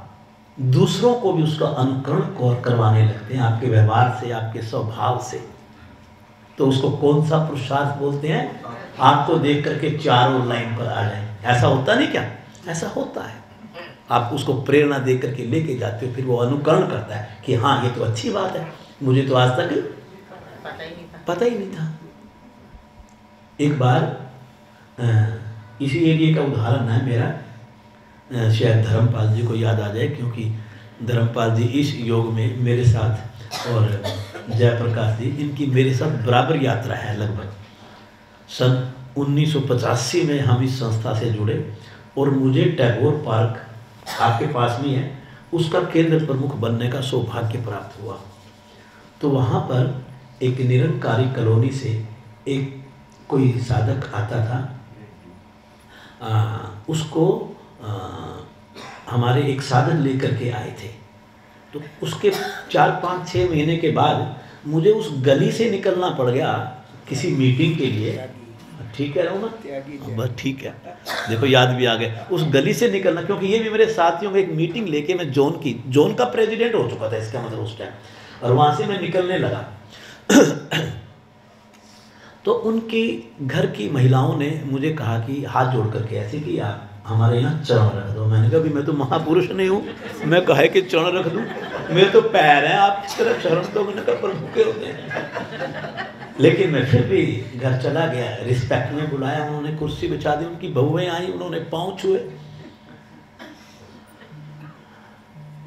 दूसरों को भी उसका अनुकरण करवाने लगते हैं, आपके व्यवहार से, आपके स्वभाव से, तो उसको कौन सा पुरुषार्थ बोलते हैं? आपको देख करके चारों लाइन पर आ जाए। ऐसा होता नहीं क्या? ऐसा होता है। आप उसको प्रेरणा दे करके लेके जाते हो, फिर वो अनुकरण करता है कि हाँ ये तो अच्छी बात है, मुझे तो आज तक पता ही नहीं था। एक बार इसी एरिया का उदाहरण है मेरा, शायद धर्मपाल जी को याद आ जाए, क्योंकि धर्मपाल जी इस योग में मेरे साथ, और जयप्रकाश जी, इनकी मेरे साथ बराबर यात्रा है। लगभग सन 1985 में हम इस संस्था से जुड़े, और मुझे टैगोर पार्क आपके पास में है, उसका केंद्र प्रमुख बनने का सौभाग्य प्राप्त हुआ। तो वहाँ पर एक निरंकारी कॉलोनी से एक कोई साधक आता था, उसको हमारे एक साधन लेकर के आए थे। तो उसके 4-5-6 महीने के बाद मुझे उस गली से निकलना पड़ गया किसी मीटिंग के लिए। ठीक है रहूँ ना? बस ठीक है, देखो याद भी आ गया। उस गली से निकलना, क्योंकि ये भी मेरे साथियों में एक मीटिंग लेके मैं जोन का प्रेसिडेंट हो चुका था इसका मतलब उस टाइम, और वहाँ से मैं निकलने लगा। तो उनकी घर की महिलाओं ने मुझे कहा कि हाथ जोड़ करके ऐसे कि आप हमारे यहाँ चरण रख दो। मैंने कहा भी मैं तो महापुरुष नहीं हूँ, मैं कहे कि चरण रख दूँ, मेरे तो पैर हैं, आप इस तरफ शरण तो मैंने कहा पर भूखे होते हैं। लेकिन मैं फिर भी घर चला गया, रिस्पेक्ट में बुलाया, उन्होंने कुर्सी बिछा दी, उनकी बहुएं आई, उन्होंने पाँव छुए।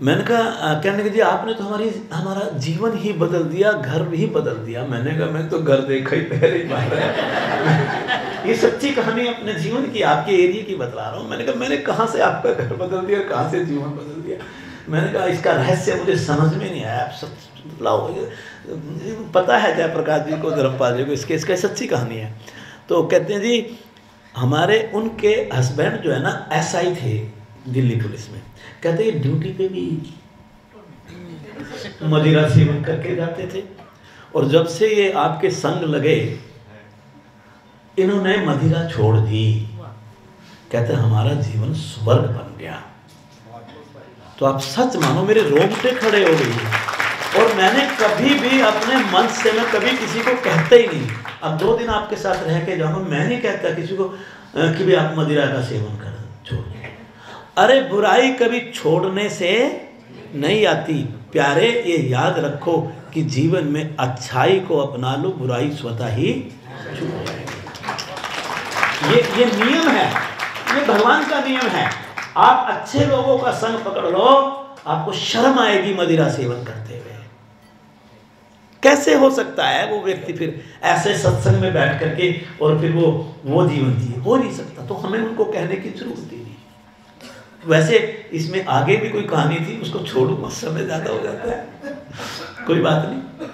मैंने कहा, कहने के जी आपने तो हमारा जीवन ही बदल दिया, घर भी बदल दिया। मैंने कहा मैं तो घर देखा ही पहले ही बात है। ये सच्ची कहानी अपने जीवन की, आपके एरिया की बतला रहा हूँ। मैंने कहा मैंने कहाँ से आपका घर बदल दिया, कहाँ से जीवन बदल दिया। मैंने कहा इसका रहस्य मुझे समझ में नहीं आया, आप सच लाओ। पता है जयप्रकाश जी को, धर्मपाल जी को, इसका सच्ची कहानी है। तो कहते हैं जी हमारे उनके हस्बैंड जो है ना SI थे दिल्ली पुलिस में। कहते हैं ड्यूटी पे भी मदिरा सेवन करके जाते थे। और जब से ये आपके संग लगे, इन्होंने मदिरा छोड़ दी। कहते हमारा जीवन स्वर्ग बन गया। तो आप सच मानो मेरे रोंगटे खड़े हो गए। और मैंने कभी भी अपने मन से, मैं कभी किसी को कहते ही नहीं, अब 2 दिन आपके साथ रह के जाऊंगा, मैं नहीं कहता किसी को कि भी आप मदिरा का सेवन कर छोड़। अरे बुराई कभी छोड़ने से नहीं आती प्यारे, ये याद रखो कि जीवन में अच्छाई को अपना लो, बुराई स्वतः ही छूट जाएगी। ये नियम है, ये भगवान का नियम है। आप अच्छे लोगों का संग पकड़ लो, आपको शर्म आएगी मदिरा सेवन करते हुए। कैसे हो सकता है वो व्यक्ति फिर ऐसे सत्संग में बैठ करके और फिर वो जीवन जिए? हो नहीं सकता। तो हमें उनको कहने की जरूरत ही नहीं। वैसे इसमें आगे भी कोई कहानी थी, उसको छोड़ूंगा, समय ज्यादा हो जाता है, कोई बात नहीं।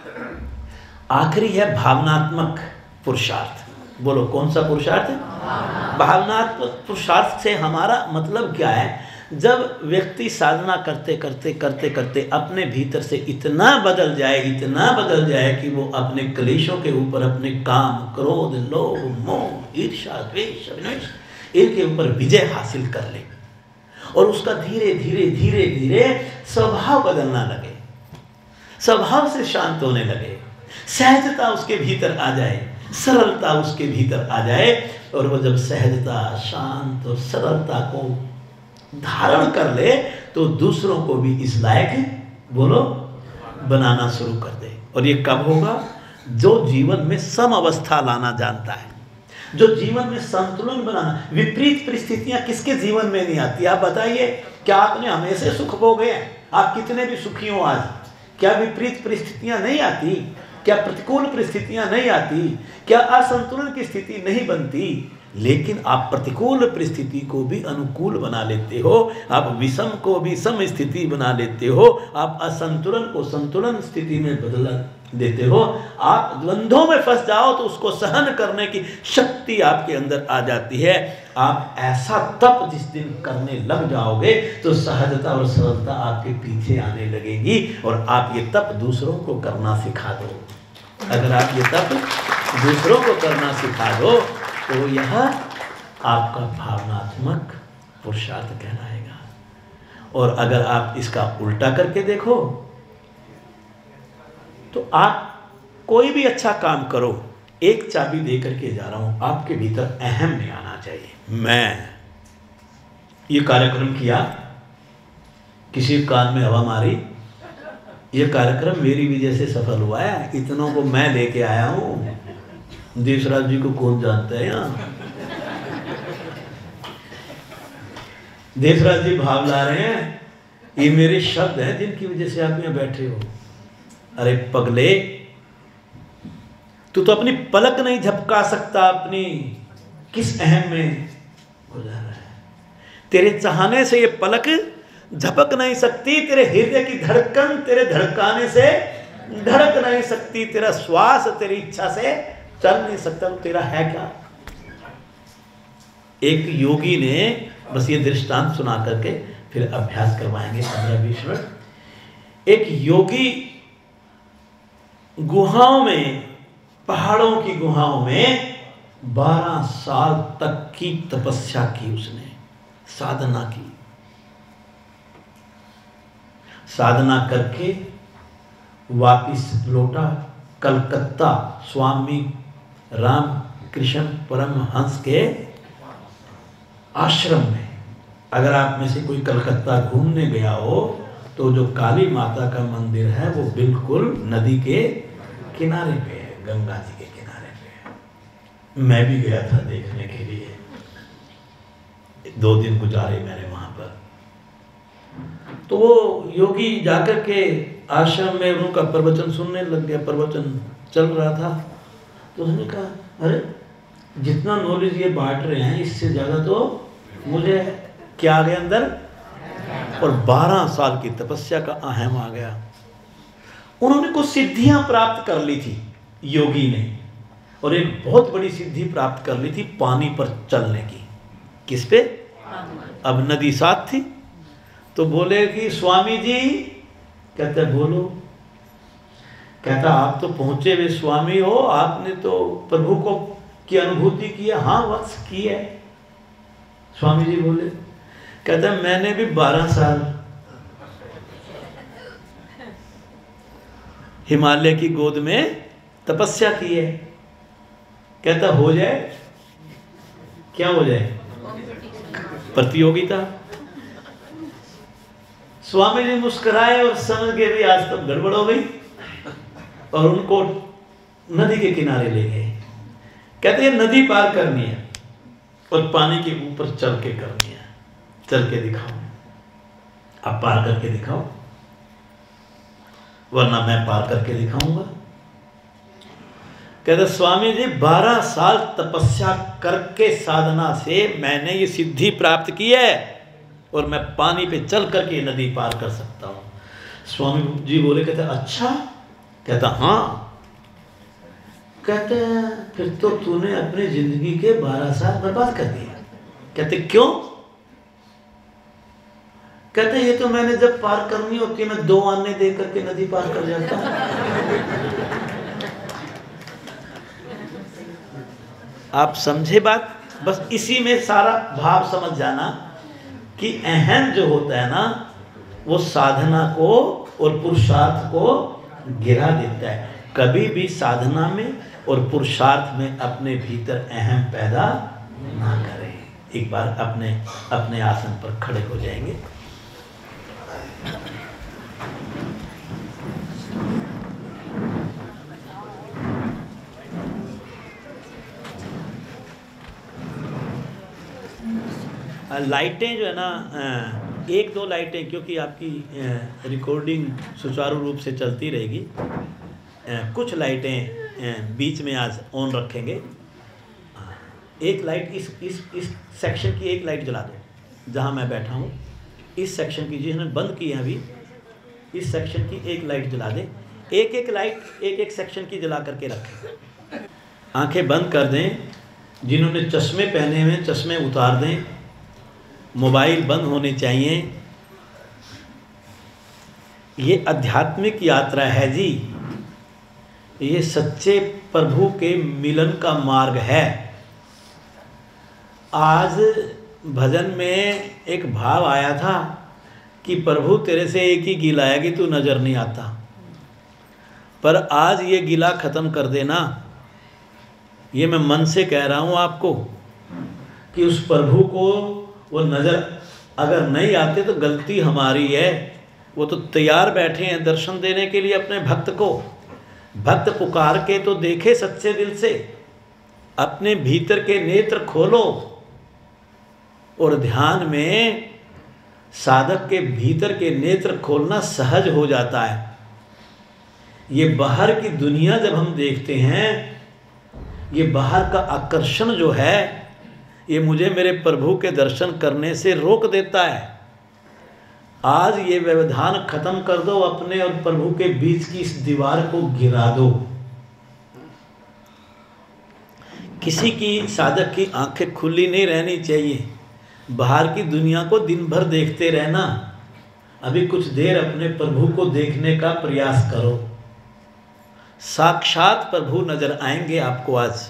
आखिरी है भावनात्मक पुरुषार्थ। बोलो कौन सा पुरुषार्थ है? भावनात्मक पुरुषार्थ से हमारा मतलब क्या है? जब व्यक्ति साधना करते करते करते करते अपने भीतर से इतना बदल जाए कि वो अपने क्लेशों के ऊपर, अपने काम, क्रोध, लोभ, मोह, ईर्ष्या, द्वेष, अभिनिवेश, इनके ऊपर विजय हासिल कर ले और उसका धीरे धीरे धीरे धीरे स्वभाव बदलना लगे, स्वभाव से शांत होने लगे, सहजता उसके भीतर आ जाए, सरलता उसके भीतर आ जाए। और वो जब सहजता, शांत और सरलता को धारण कर ले तो दूसरों को भी इस लायक बोलो बनाना शुरू कर दे। और ये कब होगा? जो जीवन में सम अवस्था लाना जानता है, जो जीवन में संतुलन बनाना। विपरीत परिस्थितियां किसके जीवन में नहीं आती? आप बताइए, क्या आपने हमेशा सुख भोगे हैं? आप कितने भी सुखी हो आज, क्या विपरीत परिस्थितियां नहीं आती? क्या प्रतिकूल परिस्थितियां नहीं आती? क्या असंतुलन की स्थिति नहीं बनती? लेकिन आप प्रतिकूल परिस्थिति को भी अनुकूल बना लेते हो, आप विषम को भी सम स्थिति बना लेते हो, आप असंतुलन को संतुलन स्थिति में बदल देते हो। आप द्वंद्वों में फंस जाओ तो उसको सहन करने की शक्ति आपके अंदर आ जाती है। आप ऐसा तप जिस दिन करने लग जाओगे तो सहजता और सरलता आपके पीछे आने लगेगी और आप ये तप दूसरों को करना सिखा दो। अगर आप ये तप दूसरों को करना सिखा दो तो यह आपका भावनात्मक पुरुषार्थ कहलाएगा। और अगर आप इसका उल्टा करके देखो तो आप कोई भी अच्छा काम करो, एक चाबी दे करके जा रहा हूं, आपके भीतर अहम नहीं आना चाहिए। मैं ये कार्यक्रम किया, किसी कान में हवा मारी, ये कार्यक्रम मेरी वजह से सफल हुआ है, इतनों को मैं लेके आया हूं। देशराज जी को कौन जानता है यहाँ? देशराज जी भाव ला रहे हैं, ये मेरे शब्द हैं जिनकी वजह से आप यहाँ बैठे हो। अरे पगले, तू तो अपनी पलक नहीं झपका सकता, अपनी किस अहम में गुजर रहा है? तेरे चाहने से ये पलक झपक नहीं सकती, तेरे हृदय की धड़कन तेरे धड़काने से धड़क नहीं सकती, तेरा श्वास तेरी इच्छा से चल नहीं सकता, तो तेरा है क्या? एक योगी ने, बस ये दृष्टांत सुना करके फिर अभ्यास करवाएंगे 15-20 मिनट। एक योगी गुहाओं में, पहाड़ों की गुहाओं में 12 साल तक की तपस्या की, उसने साधना की। साधना करके वापिस लौटा कलकत्ता स्वामी रामकृष्ण परमहंस के आश्रम में। अगर आप में से कोई कलकत्ता घूमने गया हो तो जो काली माता का मंदिर है वो बिल्कुल नदी के किनारे पे है, गंगा जी के किनारे पे है। मैं भी गया था देखने के लिए, 2 दिन गुजारे मैंने वहां पर। तो वो योगी जाकर के आश्रम में उनका प्रवचन सुनने लग गया, प्रवचन चल रहा था। तो उसने कहा, अरे जितना नॉलेज ये बांट रहे हैं इससे ज़्यादा तो मुझे क्या आ गया अंदर, और 12 साल की तपस्या का अहम आ गया। उन्होंने कुछ सिद्धियां प्राप्त कर ली थी योगी ने, और एक बहुत बड़ी सिद्धि प्राप्त कर ली थी पानी पर चलने की। किस पे? अब नदी साथ थी। तो बोले कि स्वामी जी कहता है बोलो। कहता आप तो पहुंचे हुए स्वामी हो, आपने तो प्रभु को की अनुभूति की है। हाँ वत्स की है। स्वामी जी बोले, कहता है मैंने भी 12 साल हिमालय की गोद में तपस्या की है। कहता हो जाए, क्या हो जाए? प्रतियोगिता। स्वामी जी मुस्कुराए और समझ गए भी आज तक गड़बड़ हो गई, और उनको नदी के किनारे ले गए। कहते हैं नदी पार करनी है और पानी के ऊपर चल के करनी है। चल के दिखाओ, आप पार करके दिखाओ, वरना मैं पार करके दिखाऊंगा। कहते स्वामी जी 12 साल तपस्या करके साधना से मैंने ये सिद्धि प्राप्त की है, और मैं पानी पे चल करके नदी पार कर सकता हूँ। स्वामी जी बोले, कहते अच्छा? कहता हाँ। कहते फिर तो तूने अपनी जिंदगी के 12 साल बर्बाद कर दिया। कहते क्यों? कहते ये तो मैंने जब पार करनी होती है, मैं 2 आने दे करके नदी पार कर जाता हूँ। आप समझे बात? बस इसी में सारा भाव समझ जाना कि अहम जो होता है ना, वो साधना को और पुरुषार्थ को गिरा देता है। कभी भी साधना में और पुरुषार्थ में अपने भीतर अहम पैदा ना करें। एक बार अपने आसन पर खड़े हो जाएंगे। लाइटें जो है ना, 1-2 लाइटें, क्योंकि आपकी रिकॉर्डिंग सुचारू रूप से चलती रहेगी, कुछ लाइटें बीच में आज ऑन रखेंगे। एक लाइट इस सेक्शन की एक लाइट जला दो जहाँ मैं बैठा हूँ। इस सेक्शन की जिन्होंने बंद की है अभी, इस सेक्शन की एक लाइट जला दें। एक लाइट एक सेक्शन की जला करके रखें। आंखें बंद कर दें। जिन्होंने चश्मे पहने हुए चश्मे उतार दें। मोबाइल बंद होने चाहिए। ये आध्यात्मिक यात्रा है जी, ये सच्चे प्रभु के मिलन का मार्ग है। आज भजन में एक भाव आया था कि प्रभु तेरे से एक ही गिला है कि तू नज़र नहीं आता, पर आज ये गिला ख़त्म कर देना। ये मैं मन से कह रहा हूँ आपको कि उस प्रभु को वो नज़र अगर नहीं आते तो गलती हमारी है। वो तो तैयार बैठे हैं दर्शन देने के लिए अपने भक्त को। भक्त पुकार के तो देखे सच्चे दिल से, अपने भीतर के नेत्र खोलो। और ध्यान में साधक के भीतर के नेत्र खोलना सहज हो जाता है। ये बाहर की दुनिया जब हम देखते हैं, ये बाहर का आकर्षण जो है, ये मुझे मेरे प्रभु के दर्शन करने से रोक देता है। आज ये व्यवधान खत्म कर दो, अपने और प्रभु के बीच की इस दीवार को गिरा दो। किसी की साधक की आंखें खुली नहीं रहनी चाहिए। बाहर की दुनिया को दिन भर देखते रहना। अभी कुछ देर अपने प्रभु को देखने का प्रयास करो। साक्षात प्रभु नजर आएंगे आपको। आज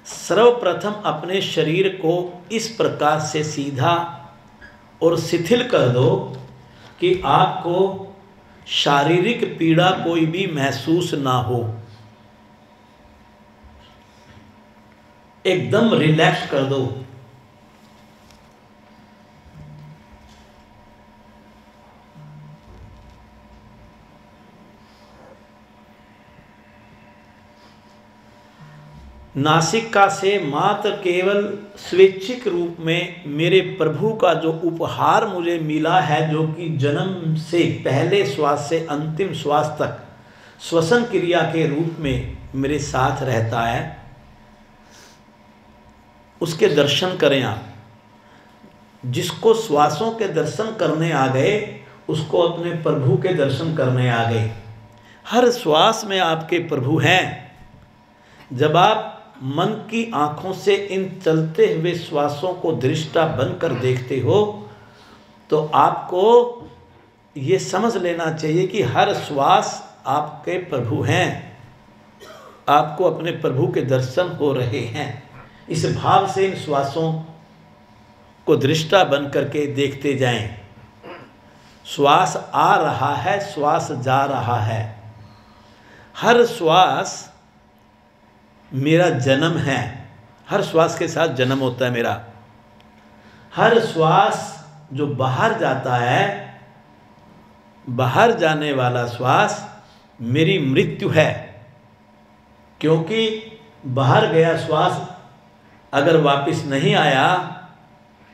सर्वप्रथम अपने शरीर को इस प्रकार से सीधा और शिथिल कर दो कि आपको शारीरिक पीड़ा कोई भी महसूस ना हो। एकदम रिलैक्स कर दो। नासिका से मात्र केवल स्वैच्छिक रूप में मेरे प्रभु का जो उपहार मुझे मिला है, जो कि जन्म से पहले श्वास से अंतिम श्वास तक श्वसन क्रिया के रूप में मेरे साथ रहता है, उसके दर्शन करें आप। जिसको श्वासों के दर्शन करने आ गए, उसको अपने प्रभु के दर्शन करने आ गए। हर श्वास में आपके प्रभु हैं। जब आप मन की आँखों से इन चलते हुए श्वासों को दृष्टा बनकर देखते हो, तो आपको ये समझ लेना चाहिए कि हर श्वास आपके प्रभु हैं, आपको अपने प्रभु के दर्शन हो रहे हैं। इस भाव से इन श्वासों को दृष्टा बन करके देखते जाएं। श्वास आ रहा है, श्वास जा रहा है। हर श्वास मेरा जन्म है, हर श्वास के साथ जन्म होता है मेरा। हर श्वास जो बाहर जाता है, बाहर जाने वाला श्वास मेरी मृत्यु है, क्योंकि बाहर गया श्वास अगर वापस नहीं आया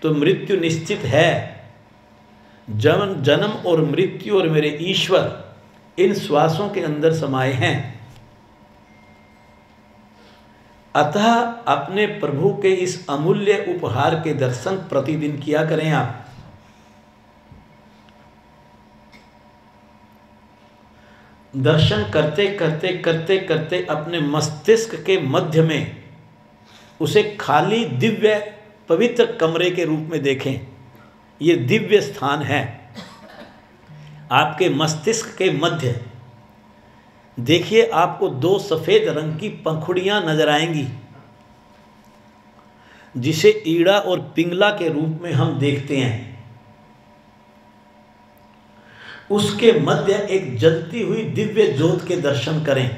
तो मृत्यु निश्चित है। जन्म और मृत्यु और मेरे ईश्वर इन श्वासों के अंदर समाये हैं। अतः अपने प्रभु के इस अमूल्य उपहार के दर्शन प्रतिदिन किया करें आप। दर्शन करते करते करते करते अपने मस्तिष्क के मध्य में उसे खाली दिव्य पवित्र कमरे के रूप में देखें। ये दिव्य स्थान है आपके मस्तिष्क के मध्य। देखिए, आपको 2 सफ़ेद रंग की पंखुड़ियां नजर आएंगी, जिसे ईड़ा और पिंगला के रूप में हम देखते हैं। उसके मध्य एक जलती हुई दिव्य ज्योत के दर्शन करें।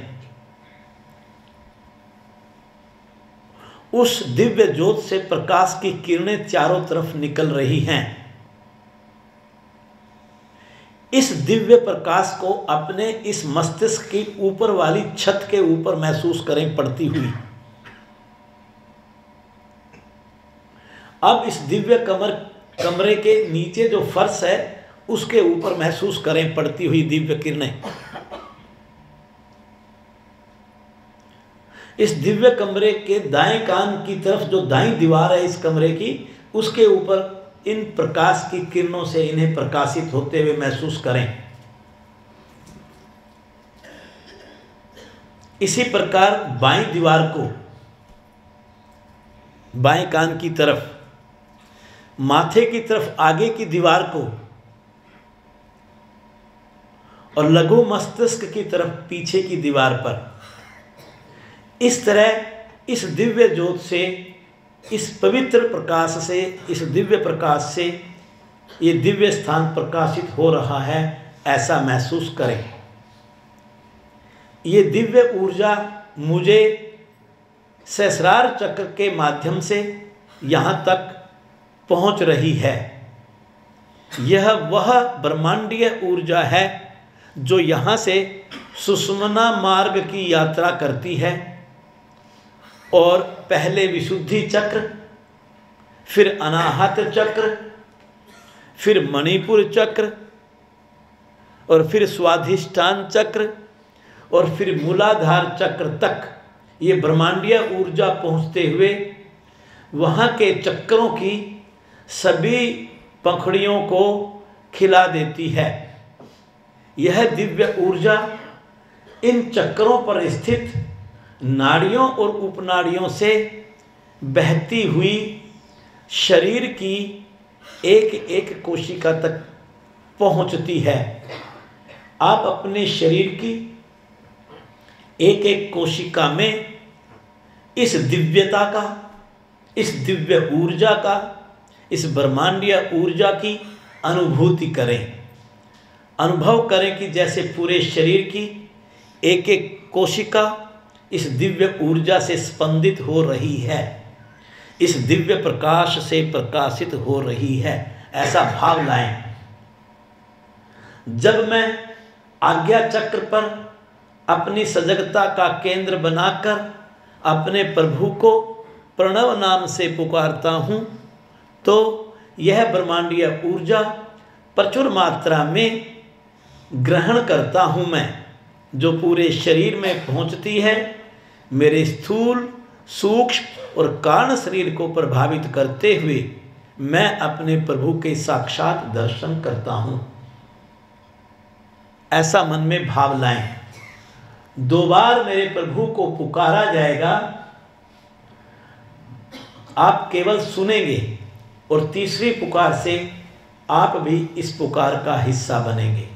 उस दिव्य ज्योत से प्रकाश की किरणें चारों तरफ निकल रही हैं। इस दिव्य प्रकाश को अपने इस मस्तिष्क की ऊपर वाली छत के ऊपर महसूस करें पड़ती हुई। अब इस दिव्य कमरे के नीचे जो फर्श है उसके ऊपर महसूस करें पड़ती हुई दिव्य किरणें। इस दिव्य कमरे के दाएं कान की तरफ जो दाईं दीवार है इस कमरे की, उसके ऊपर इन प्रकाश की किरणों से इन्हें प्रकाशित होते हुए महसूस करें। इसी प्रकार बाईं दीवार को, बाएं कान की तरफ, माथे की तरफ आगे की दीवार को और लघु मस्तिष्क की तरफ पीछे की दीवार पर, इस तरह इस दिव्य ज्योत से, इस पवित्र प्रकाश से, इस दिव्य प्रकाश से ये दिव्य स्थान प्रकाशित हो रहा है, ऐसा महसूस करें। ये दिव्य ऊर्जा मुझे सहस्रार चक्र के माध्यम से यहाँ तक पहुँच रही है। यह वह ब्रह्मांडीय ऊर्जा है जो यहाँ से सुषुम्ना मार्ग की यात्रा करती है और पहले विशुद्धि चक्र, फिर अनाहत चक्र, फिर मणिपुर चक्र, और फिर स्वाधिष्ठान चक्र, और फिर मूलाधार चक्र तक ये ब्रह्मांडीय ऊर्जा पहुँचते हुए वहाँ के चक्रों की सभी पंखुड़ियों को खिला देती है। यह दिव्य ऊर्जा इन चक्रों पर स्थित नाड़ियों और उपनाड़ियों से बहती हुई शरीर की एक एक कोशिका तक पहुंचती है। आप अपने शरीर की एक एक कोशिका में इस दिव्यता का, इस दिव्य ऊर्जा का, इस ब्रह्मांडीय ऊर्जा की अनुभूति करें। अनुभव करें कि जैसे पूरे शरीर की एक एक कोशिका इस दिव्य ऊर्जा से स्पंदित हो रही है, इस दिव्य प्रकाश से प्रकाशित हो रही है, ऐसा भाव लाएं। जब मैं आज्ञा चक्र पर अपनी सजगता का केंद्र बनाकर अपने प्रभु को प्रणव नाम से पुकारता हूँ, तो यह ब्रह्मांडीय ऊर्जा प्रचुर मात्रा में ग्रहण करता हूँ मैं, जो पूरे शरीर में पहुँचती है, मेरे स्थूल, सूक्ष्म और कारण शरीर को प्रभावित करते हुए मैं अपने प्रभु के साक्षात दर्शन करता हूँ। ऐसा मन में भाव लाएं। 2 बार मेरे प्रभु को पुकारा जाएगा, आप केवल सुनेंगे और तीसरी पुकार से आप भी इस पुकार का हिस्सा बनेंगे।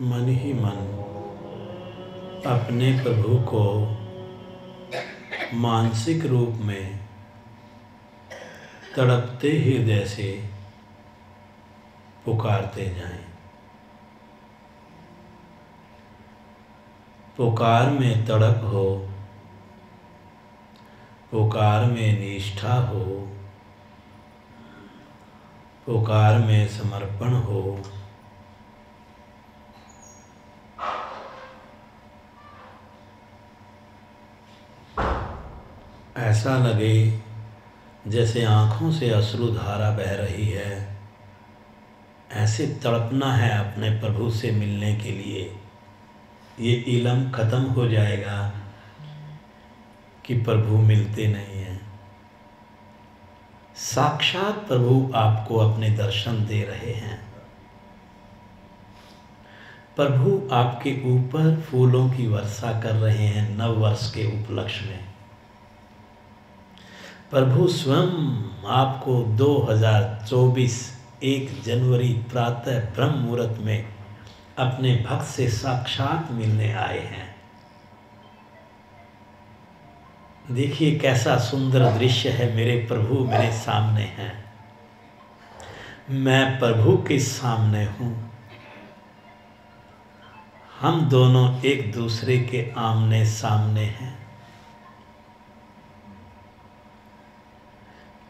मन ही मन अपने प्रभु को मानसिक रूप में तड़पते हृदय से पुकारते जाएं। पुकार में तड़प हो, पुकार में निष्ठा हो, पुकार में समर्पण हो। ऐसा लगे जैसे आँखों से अश्रुधारा बह रही है। ऐसे तड़पना है अपने प्रभु से मिलने के लिए। ये इलम खत्म हो जाएगा कि प्रभु मिलते नहीं हैं। साक्षात प्रभु आपको अपने दर्शन दे रहे हैं। प्रभु आपके ऊपर फूलों की वर्षा कर रहे हैं नव वर्ष के उपलक्ष्य में। प्रभु स्वयं आपको 2024 1 जनवरी प्रातः ब्रह्म मुहूर्त में अपने भक्त से साक्षात मिलने आए हैं। देखिए कैसा सुंदर दृश्य है। मेरे प्रभु मेरे सामने हैं, मैं प्रभु के सामने हूँ। हम दोनों एक दूसरे के आमने सामने हैं।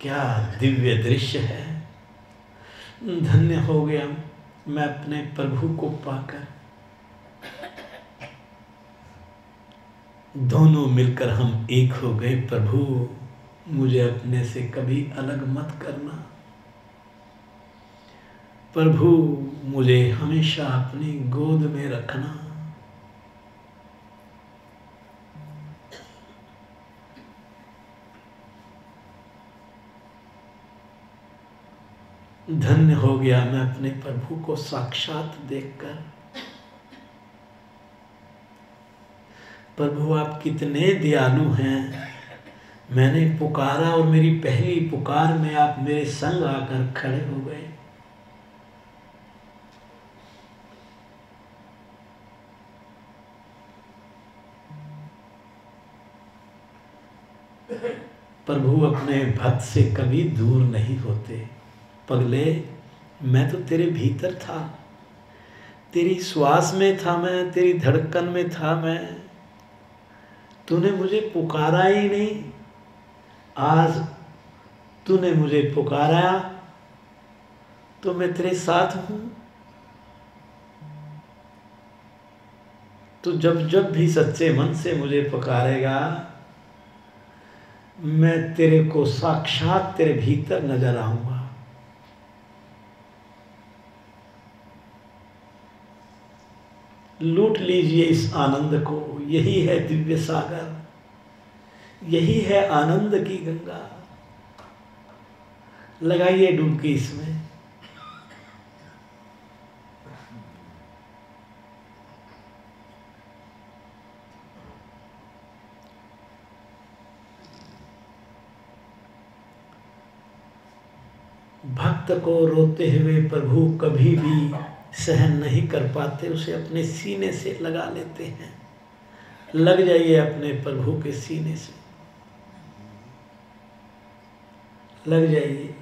क्या दिव्य दृश्य है। धन्य हो गया मैं अपने प्रभु को पाकर। दोनों मिलकर हम एक हो गए। प्रभु मुझे अपने से कभी अलग मत करना। प्रभु मुझे हमेशा अपनी गोद में रखना। धन्य हो गया मैं अपने प्रभु को साक्षात देखकर। प्रभु आप कितने दयालु हैं। मैंने पुकारा और मेरी पहली पुकार में आप मेरे संग आकर खड़े हो गए। प्रभु अपने भक्त से कभी दूर नहीं होते। पगले मैं तो तेरे भीतर था, तेरी श्वास में था मैं, तेरी धड़कन में था मैं। तूने मुझे पुकारा ही नहीं। आज तूने मुझे पुकारा तो मैं तेरे साथ हूँ। तू जब जब भी सच्चे मन से मुझे पुकारेगा मैं तेरे को साक्षात तेरे भीतर नजर आऊंगा। लूट लीजिए इस आनंद को। यही है दिव्य सागर, यही है आनंद की गंगा। लगाइए डुबकी इसमें। भक्त को रोते हुए प्रभु कभी भी सहन नहीं कर पाते, उसे अपने सीने से लगा लेते हैं। लग जाइए अपने प्रभु के सीने से, लग जाइए।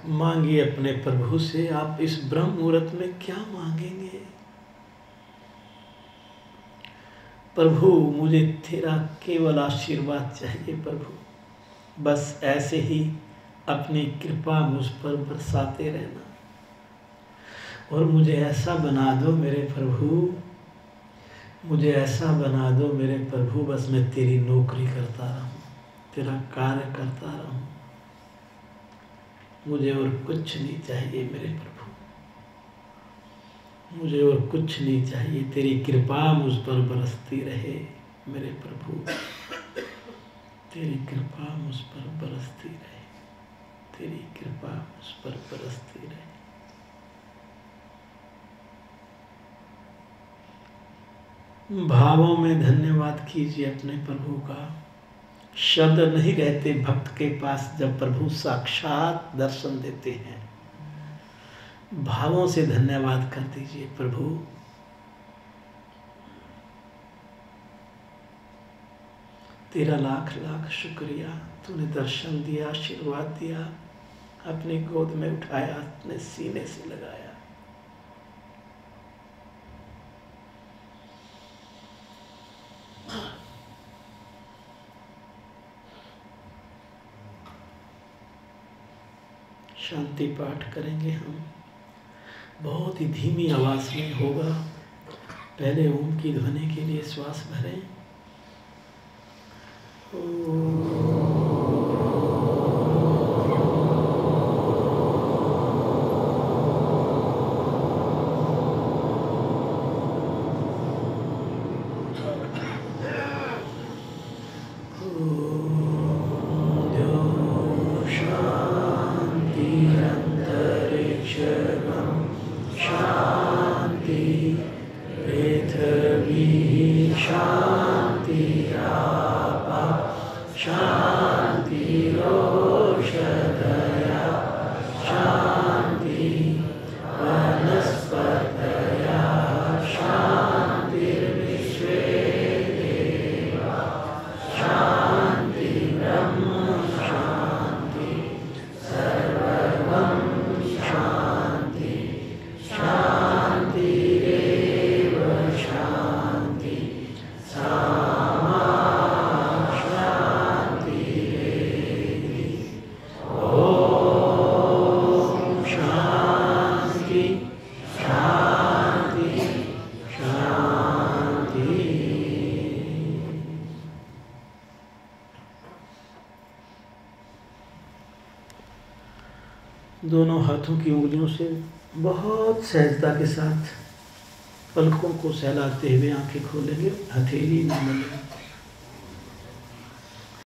मांगिए अपने प्रभु से, आप इस ब्रह्म मुहूर्त में क्या मांगेंगे? प्रभु मुझे तेरा केवल आशीर्वाद चाहिए प्रभु, बस ऐसे ही अपनी कृपा मुझ पर बरसाते रहना, और मुझे ऐसा बना दो मेरे प्रभु, मुझे ऐसा बना दो मेरे प्रभु, बस मैं तेरी नौकरी करता रहूं, तेरा कार्य करता रहूं, मुझे और कुछ नहीं चाहिए मेरे प्रभु, मुझे और कुछ नहीं चाहिए। तेरी कृपा मुझ पर बरसती रहे मेरे प्रभु, तेरी कृपा मुझ पर बरसती रहे, तेरी कृपा मुझ पर बरसती रहे। भावों में धन्यवाद कीजिए अपने प्रभु का। शब्द नहीं रहते भक्त के पास जब प्रभु साक्षात दर्शन देते हैं। भावों से धन्यवाद कर दीजिए प्रभु। तेरा लाख लाख शुक्रिया, तूने दर्शन दिया, आशीर्वाद दिया, अपनी गोद में उठाया, अपने सीने से लगाया। शांति पाठ करेंगे हम, बहुत ही धीमी आवाज में होगा। पहले ओम की ध्वनि के लिए श्वास भरें। दोनों हाथों की उंगलियों से बहुत सहजता के साथ पलकों को सहलाते हुए आंखें खोलेंगे, हथेली न मलेंगे।